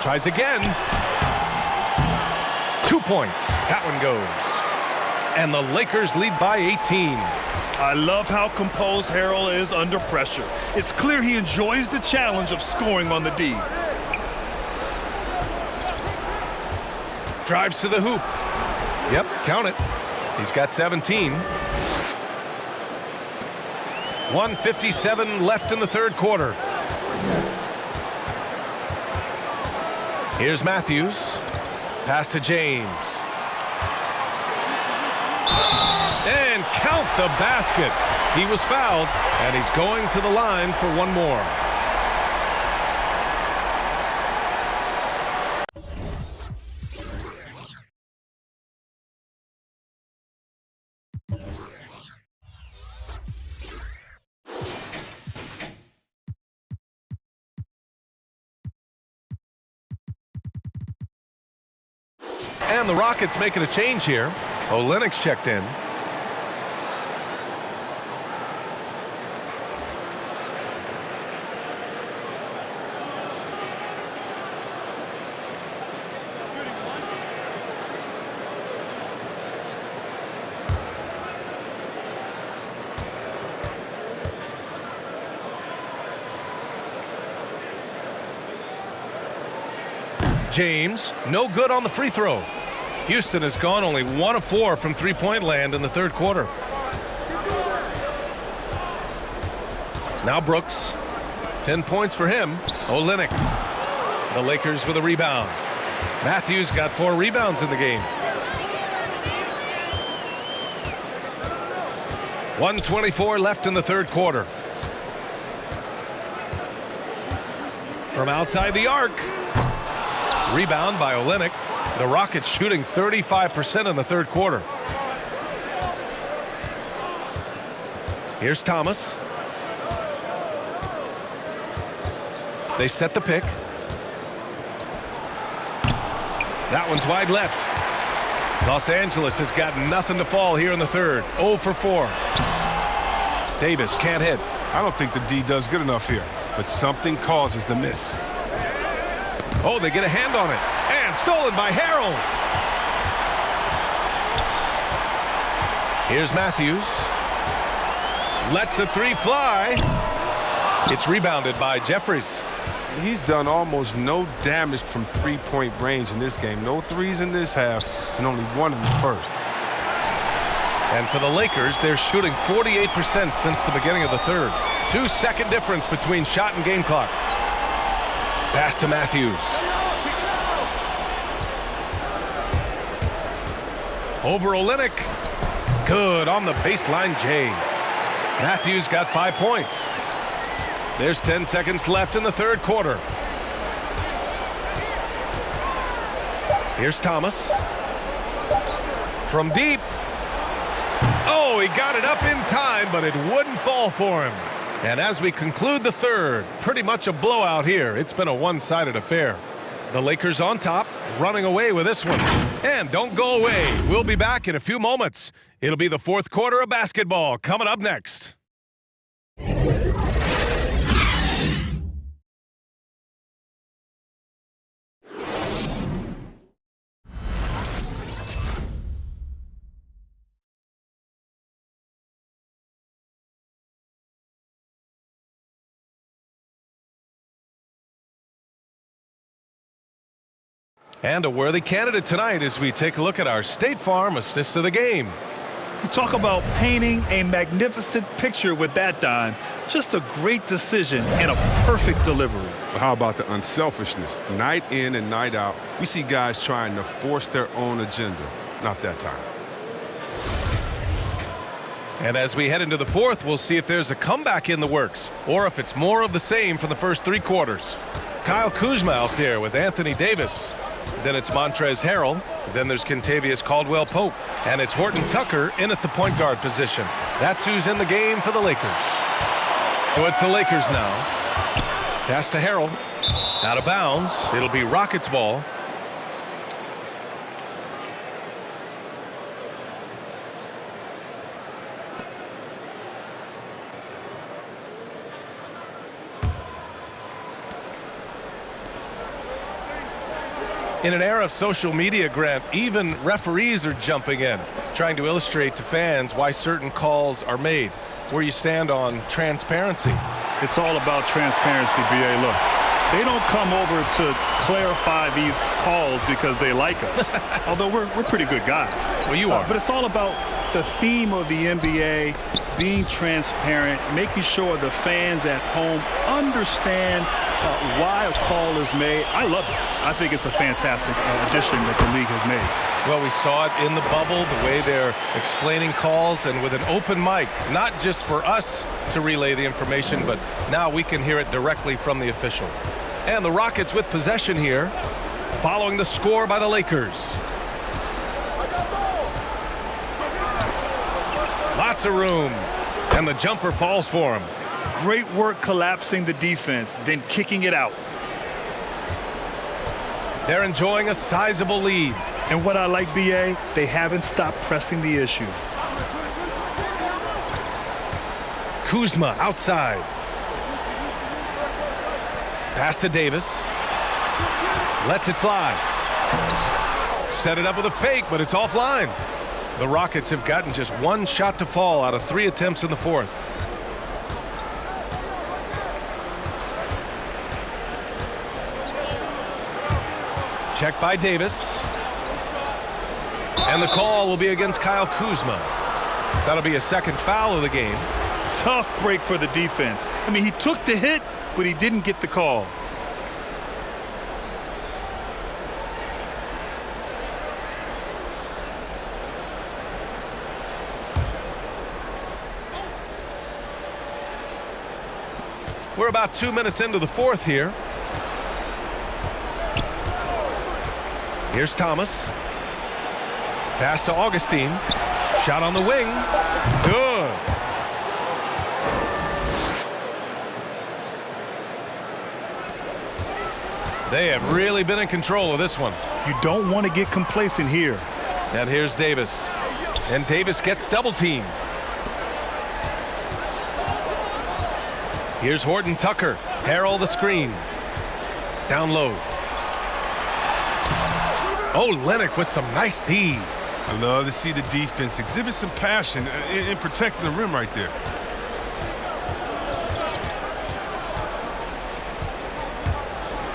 Tries again. 2 points. That one goes. And the Lakers lead by 18. I love how composed Harrell is under pressure. It's clear he enjoys the challenge of scoring on the D. Drives to the hoop. Yep, count it. He's got 17. 1:57 left in the third quarter. Here's Matthews. Pass to James. And count the basket. He was fouled, and he's going to the line for one more. And the Rockets making a change here. Olynyk's checked in. James, no good on the free throw. Houston has gone only 1 of 4 from three-point land in the third quarter. Now Brooks. 10 points for him. Olynyk. The Lakers with a rebound. Matthews got 4 rebounds in the game. 1:24 left in the third quarter. From outside the arc. Rebound by Olynyk. The Rockets shooting 35% in the third quarter. Here's Thomas. They set the pick. That one's wide left. Los Angeles has got nothing to fall here in the third. 0 for 4. Davis can't hit. I don't think the D does good enough here, but something causes the miss. Oh, they get a hand on it. And stolen by Harrell. Here's Matthews. Lets the three fly. It's rebounded by Jeffries. He's done almost no damage from three-point range in this game. No threes in this half and only 1 in the first. And for the Lakers, they're shooting 48% since the beginning of the third. 2-second difference between shot and game clock. Pass to Matthews. Over Olynyk. Good on the baseline, Jay. Matthews got 5 points. There's 10 seconds left in the third quarter. Here's Thomas. From deep. Oh, he got it up in time, but it wouldn't fall for him. And as we conclude the third, pretty much a blowout here. It's been a one-sided affair. The Lakers on top, running away with this one. And don't go away. We'll be back in a few moments. It'll be the fourth quarter of basketball coming up next. And a worthy candidate tonight as we take a look at our State Farm assist of the game. You talk about painting a magnificent picture with that dime. Just a great decision and a perfect delivery. But how about the unselfishness? Night in and night out, we see guys trying to force their own agenda. Not that time. And as we head into the fourth, we'll see if there's a comeback in the works or if it's more of the same from the first 3 quarters. Kyle Kuzma out there with Anthony Davis. Then it's Montrezl Harrell. Then there's Kentavious Caldwell-Pope. And it's Horton Tucker in at the point guard position. That's who's in the game for the Lakers. So it's the Lakers now. Pass to Harrell. Out of bounds. It'll be Rockets ball. In an era of social media, Grant, even referees are jumping in, trying to illustrate to fans why certain calls are made. Where you stand on transparency. It's all about transparency, B.A. Look, they don't come over to clarify these calls because they like us, although we're pretty good guys. Well, you are. But it's all about the theme of the NBA being transparent, making sure the fans at home understand why a call is made. I love it. I think it's a fantastic addition that the league has made. Well, we saw it in the bubble, the way they're explaining calls and with an open mic, not just for us to relay the information, but now we can hear it directly from the official. And the Rockets with possession here, following the score by the Lakers. Lots of room, and the jumper falls for him. Great work collapsing the defense, then kicking it out. They're enjoying a sizable lead. And what I like, B.A., they haven't stopped pressing the issue. Kuzma outside. Pass to Davis. Lets it fly. Set it up with a fake, but it's offline. The Rockets have gotten just 1 shot to fall out of 3 attempts in the fourth. Check by Davis. And the call will be against Kyle Kuzma. That'll be a second foul of the game. Tough break for the defense. I mean, he took the hit, but he didn't get the call. We're about 2 minutes into the fourth here. Here's Thomas. Pass to Augustine. Shot on the wing. Good. They have really been in control of this one. You don't want to get complacent here. And here's Davis. And Davis gets double teamed. Here's Horton Tucker. Harrell the screen. Down low. Oh, Lennox with some nice D. I love to see the defense exhibit some passion in protecting the rim right there.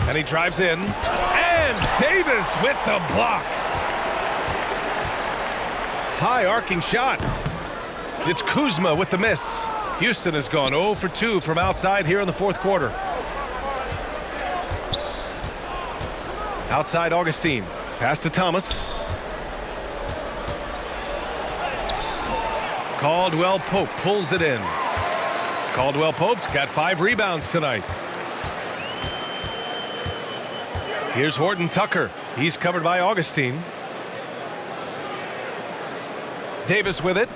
And he drives in. And Davis with the block. High arcing shot. It's Kuzma with the miss. Houston has gone 0 for 2 from outside here in the fourth quarter. Outside Augustine. Pass to Thomas. Caldwell-Pope pulls it in. Caldwell-Pope's got 5 rebounds tonight. Here's Horton Tucker. He's covered by Augustine. Davis with it.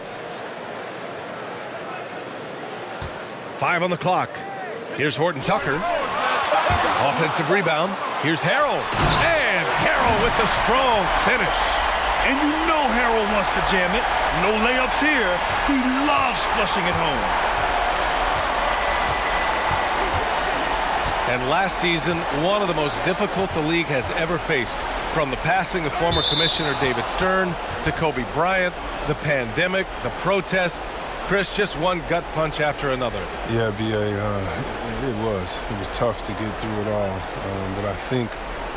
5 on the clock. Here's Horton Tucker. Offensive rebound. Here's Harrell. And Harrell with the strong finish. And you know Harrell wants to jam it. No layups here. He loves flushing it home. And last season, one of the most difficult the league has ever faced. From the passing of former Commissioner David Stern to Kobe Bryant, the pandemic, the protest. Chris, just one gut punch after another. Yeah, B.A., it was. It was tough to get through it all. But I think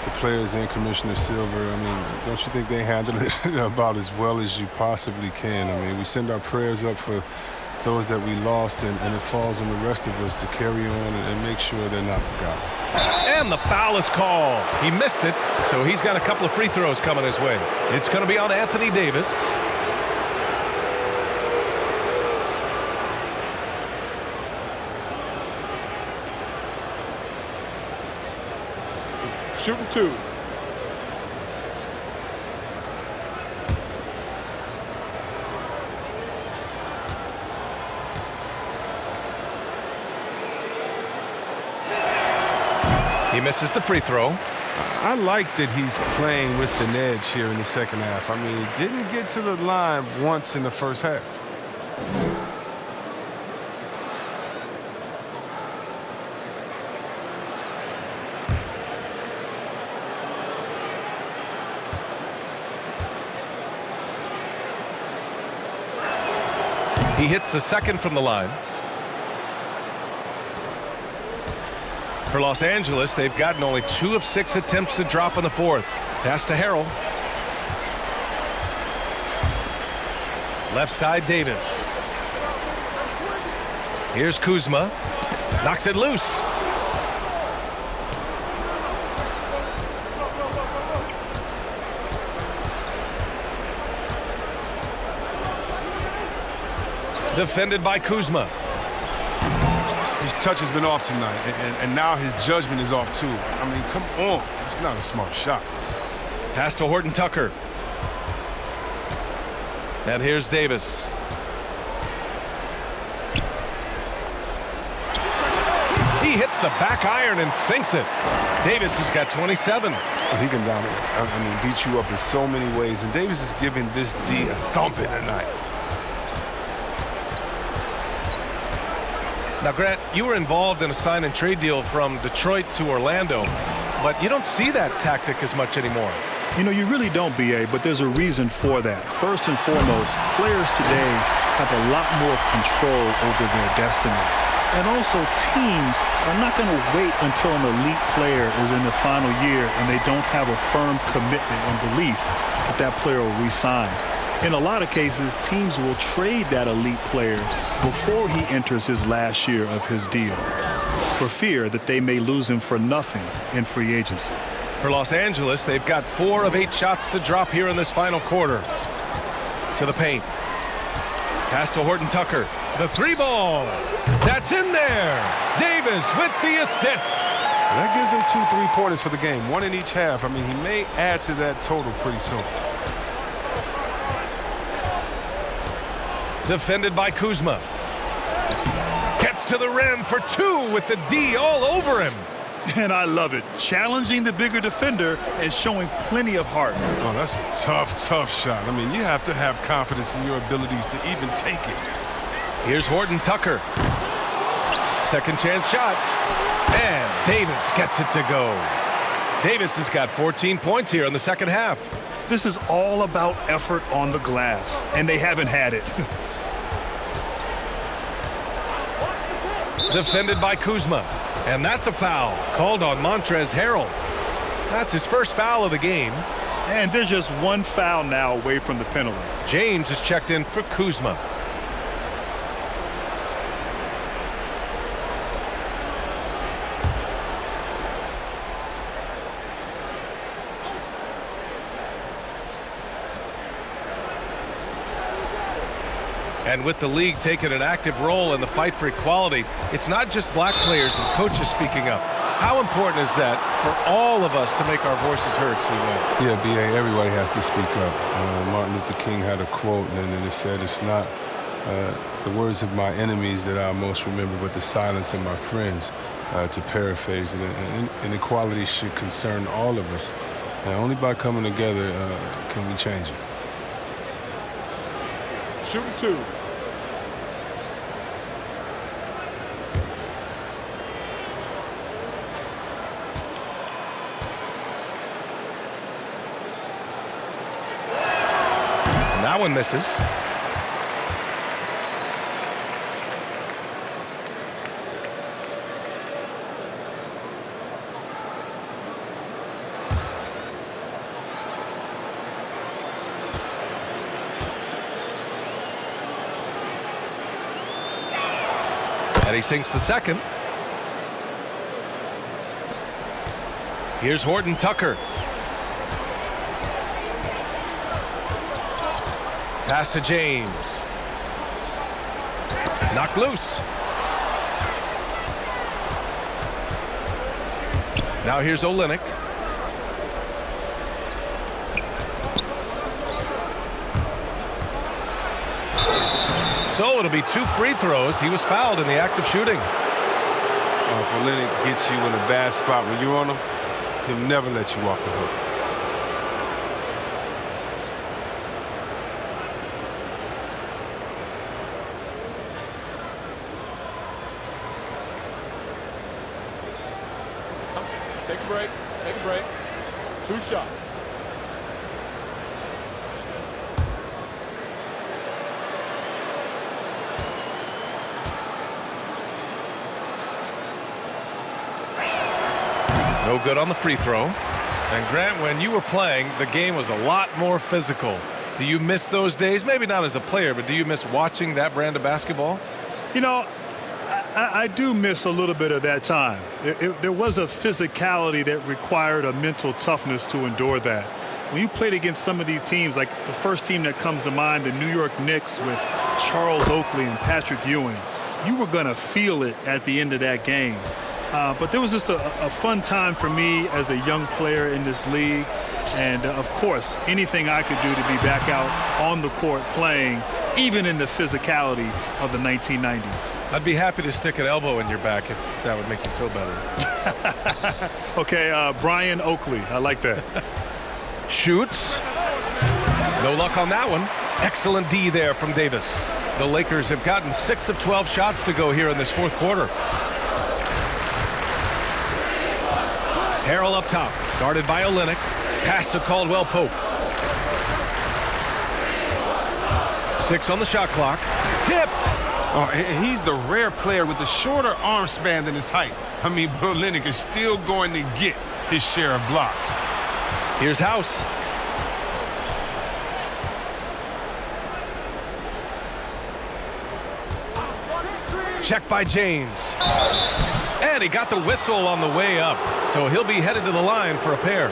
the players and Commissioner Silver, I mean, don't you think they handle it about as well as you possibly can? I mean, we send our prayers up for those that we lost, and it falls on the rest of us to carry on and make sure they're not forgotten. And the foul is called. He missed it, so he's got a couple of free throws coming his way. It's going to be on Anthony Davis. Shooting 2. He misses the free throw. I like that he's playing with an edge here in the second half. I mean, he didn't get to the line once in the first half. He hits the second from the line. For Los Angeles, they've gotten only 2 of 6 attempts to drop in the fourth. Pass to Harrell. Left side, Davis. Here's Kuzma. Knocks it loose. Defended by Kuzma. His touch has been off tonight, and now his judgment is off too. I mean, come on. It's not a smart shot. Pass to Horton Tucker. And here's Davis. He hits the back iron and sinks it. Davis has got 27. He can dominate. I mean, beat you up in so many ways, and Davis is giving this D a thumping tonight. Now, Grant, you were involved in a sign and trade deal from Detroit to Orlando, but you don't see that tactic as much anymore. You know, you really don't, B.A., but there's a reason for that. First and foremost, players today have a lot more control over their destiny. And also, teams are not going to wait until an elite player is in the final year and they don't have a firm commitment and belief that that player will re-sign. In a lot of cases, teams will trade that elite player before he enters his last year of his deal for fear that they may lose him for nothing in free agency. For Los Angeles, they've got 4 of 8 shots to drop here in this final quarter. To the paint. Pass to Horton Tucker. The 3-ball. That's in there. Davis with the assist. And that gives him 2 3-pointers for the game, 1 in each half. I mean, he may add to that total pretty soon. Defended by Kuzma. Gets to the rim for 2 with the D all over him. And I love it. Challenging the bigger defender and showing plenty of heart. Oh, that's a tough, tough shot. I mean, you have to have confidence in your abilities to even take it. Here's Horton Tucker. Second chance shot. And Davis gets it to go. Davis has got 14 points here in the second half. This is all about effort on the glass, and they haven't had it. Defended by Kuzma. And that's a foul called on Montrezl Harrell. That's his first foul of the game. And there's just 1 foul now away from the penalty. James is checked in for Kuzma. And with the league taking an active role in the fight for equality, it's not just black players and coaches speaking up. How important is that for all of us to make our voices heard, C-Way? Yeah, B.A., everybody has to speak up. Martin Luther King had a quote, and it said, it's not the words of my enemies that I most remember, but the silence of my friends, to paraphrase it. And equality should concern all of us. And only by coming together can we change it. Shooting 2. That one misses. And he sinks the second. Here's Horton Tucker. Pass to James. Knocked loose. Now here's Olynyk. So it'll be 2 free throws. He was fouled in the act of shooting. If Olynyk gets you in a bad spot when you're on him, he'll never let you off the hook. Take a break. Take a break. 2 shots. No good on the free throw. And Grant, when you were playing, the game was a lot more physical. Do you miss those days? Maybe not as a player, but do you miss watching that brand of basketball? You know, I do miss a little bit of that time. There was a physicality that required a mental toughness to endure that. When you played against some of these teams, like the first team that comes to mind, the New York Knicks with Charles Oakley and Patrick Ewing, you were going to feel it at the end of that game. But there was just a fun time for me as a young player in this league. And, of course, anything I could do to be back out on the court playing, even in the physicality of the 1990s. I'd be happy to stick an elbow in your back if that would make you feel better. Okay, Brian Oakley. I like that. Shoots. No luck on that one. Excellent D there from Davis. The Lakers have gotten 6 of 12 shots to go here in this fourth quarter. Harrell up top, guarded by Olynyk. Pass to Caldwell Pope. 6 on the shot clock. Tipped. Oh, and he's the rare player with a shorter arm span than his height. I mean, Olynyk is still going to get his share of blocks. Here's House. Check by James. And he got the whistle on the way up, so he'll be headed to the line for a pair.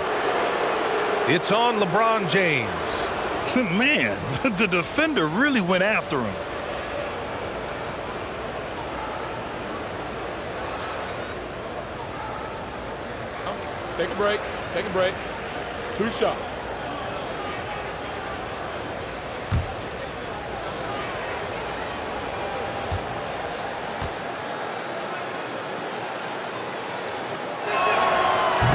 It's on LeBron James. Man, the defender really went after him. Take a break. Take a break. 2 shots.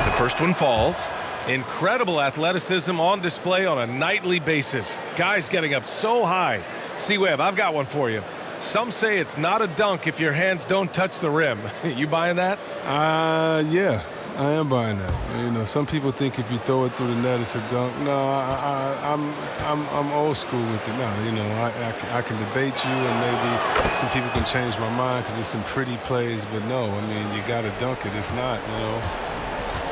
The first one falls. Incredible athleticism on display on a nightly basis. Guys getting up so high. C-Web, I've got one for you. Some say it's not a dunk if your hands don't touch the rim. You buying that? Yeah, I am buying that. You know, some people think if you throw it through the net, it's a dunk. No, I'm old school with it. No, you know, I can debate you, and maybe some people can change my mind because there's some pretty plays, but no, I mean, you got to dunk it. If not, you know,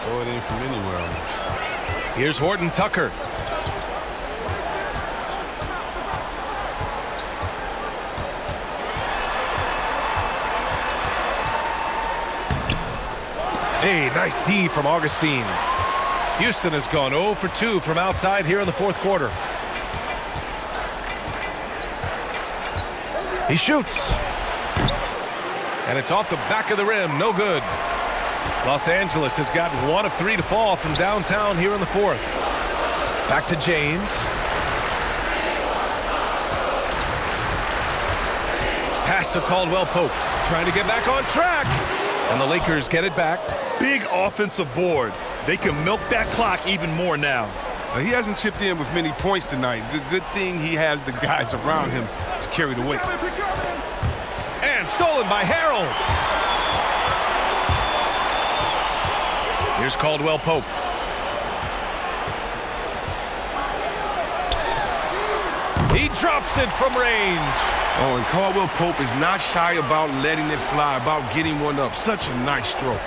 throw it in from anywhere almost. Here's Horton Tucker. Hey, nice D from Augustine. Houston has gone 0 for 2 from outside here in the fourth quarter. He shoots. And it's off the back of the rim. No good. Los Angeles has gotten 1 of 3 to fall from downtown here in the fourth. Back to James. Pass to Caldwell Pope. Trying to get back on track. And the Lakers get it back. Big offensive board. They can milk that clock even more now. He hasn't chipped in with many points tonight. Good thing he has the guys around him to carry the weight. And stolen by Harrell. Here's Caldwell Pope. He drops it from range. Oh, and Caldwell Pope is not shy about letting it fly, about getting one up. Such a nice stroke.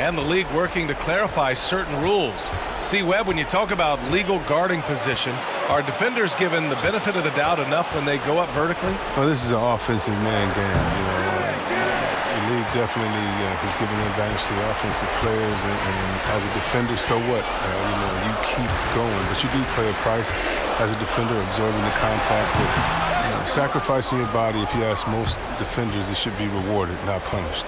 And the league working to clarify certain rules. See, Webb, when you talk about legal guarding position, are defenders given the benefit of the doubt enough when they go up vertically? Well, this is an offensive man game. The league definitely has given an advantage to the offensive players, and as a defender, so what? You keep going, but you do pay a price as a defender, absorbing the contact. But sacrificing your body, if you ask most defenders, it should be rewarded, not punished.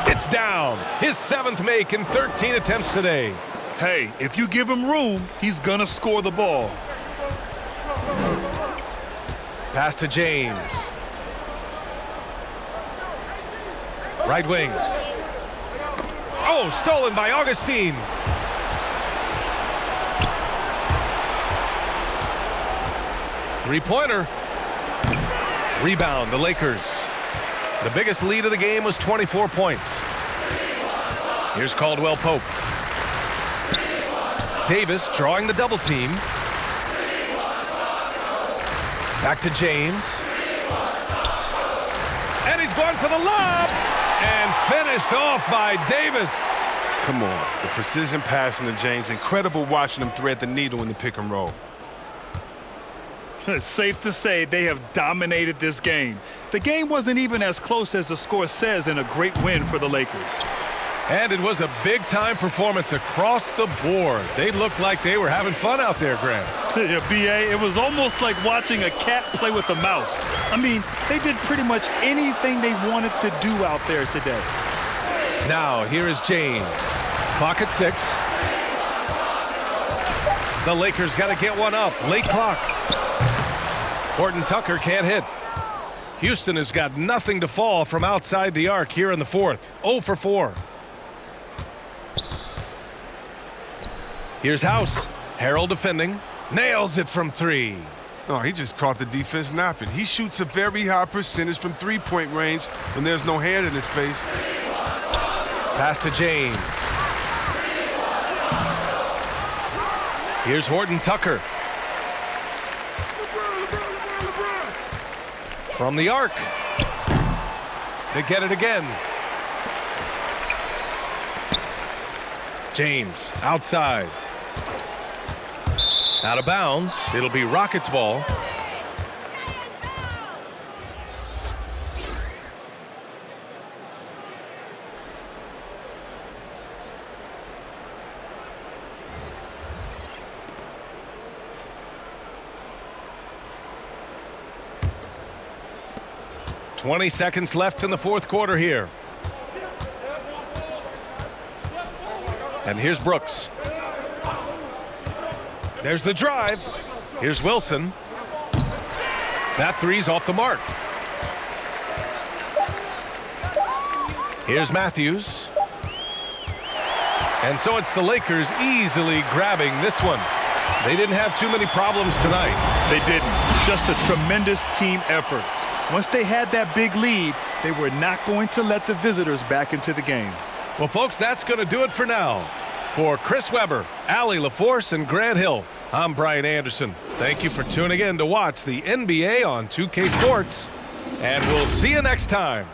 It's down. His 7th make in 13 attempts today. Hey, if you give him room, he's gonna score the ball. Pass to James. Right wing. Oh, stolen by Augustine. Three-pointer. Rebound, the Lakers. The biggest lead of the game was 24 points. Here's Caldwell Pope. Davis drawing the double team. Back to James. And he's going for the lob. And finished off by Davis. Come on, the precision passing of James. Incredible watching him thread the needle in the pick and roll. It's safe to say they have dominated this game. The game wasn't even as close as the score says in a great win for the Lakers. And it was a big-time performance across the board. They looked like they were having fun out there, Grant. Yeah, B.A., it was almost like watching a cat play with a mouse. I mean, they did pretty much anything they wanted to do out there today. Now, here is James. Clock at 6. The Lakers got to get one up. Late clock. Horton Tucker can't hit. Houston has got nothing to fall from outside the arc here in the 4th. 0 for 4. Here's House. Harrell defending. Nails it from 3. No, he just caught the defense napping. He shoots a very high percentage from three-point range when there's no hand in his face. Pass to James. Here's Horton Tucker. From the arc. They get it again. James outside. Out of bounds. It'll be Rockets ball. .20 seconds left in the 4th quarter here. And here's Brooks. There's the drive. Here's Wilson. That three's off the mark. Here's Matthews. And so it's the Lakers easily grabbing this one. They didn't have too many problems tonight. They didn't. Just a tremendous team effort. Once they had that big lead, they were not going to let the visitors back into the game. Well, folks, that's going to do it for now. For Chris Webber, Allie LaForce, and Grant Hill, I'm Brian Anderson. Thank you for tuning in to watch the NBA on 2K Sports, and we'll see you next time.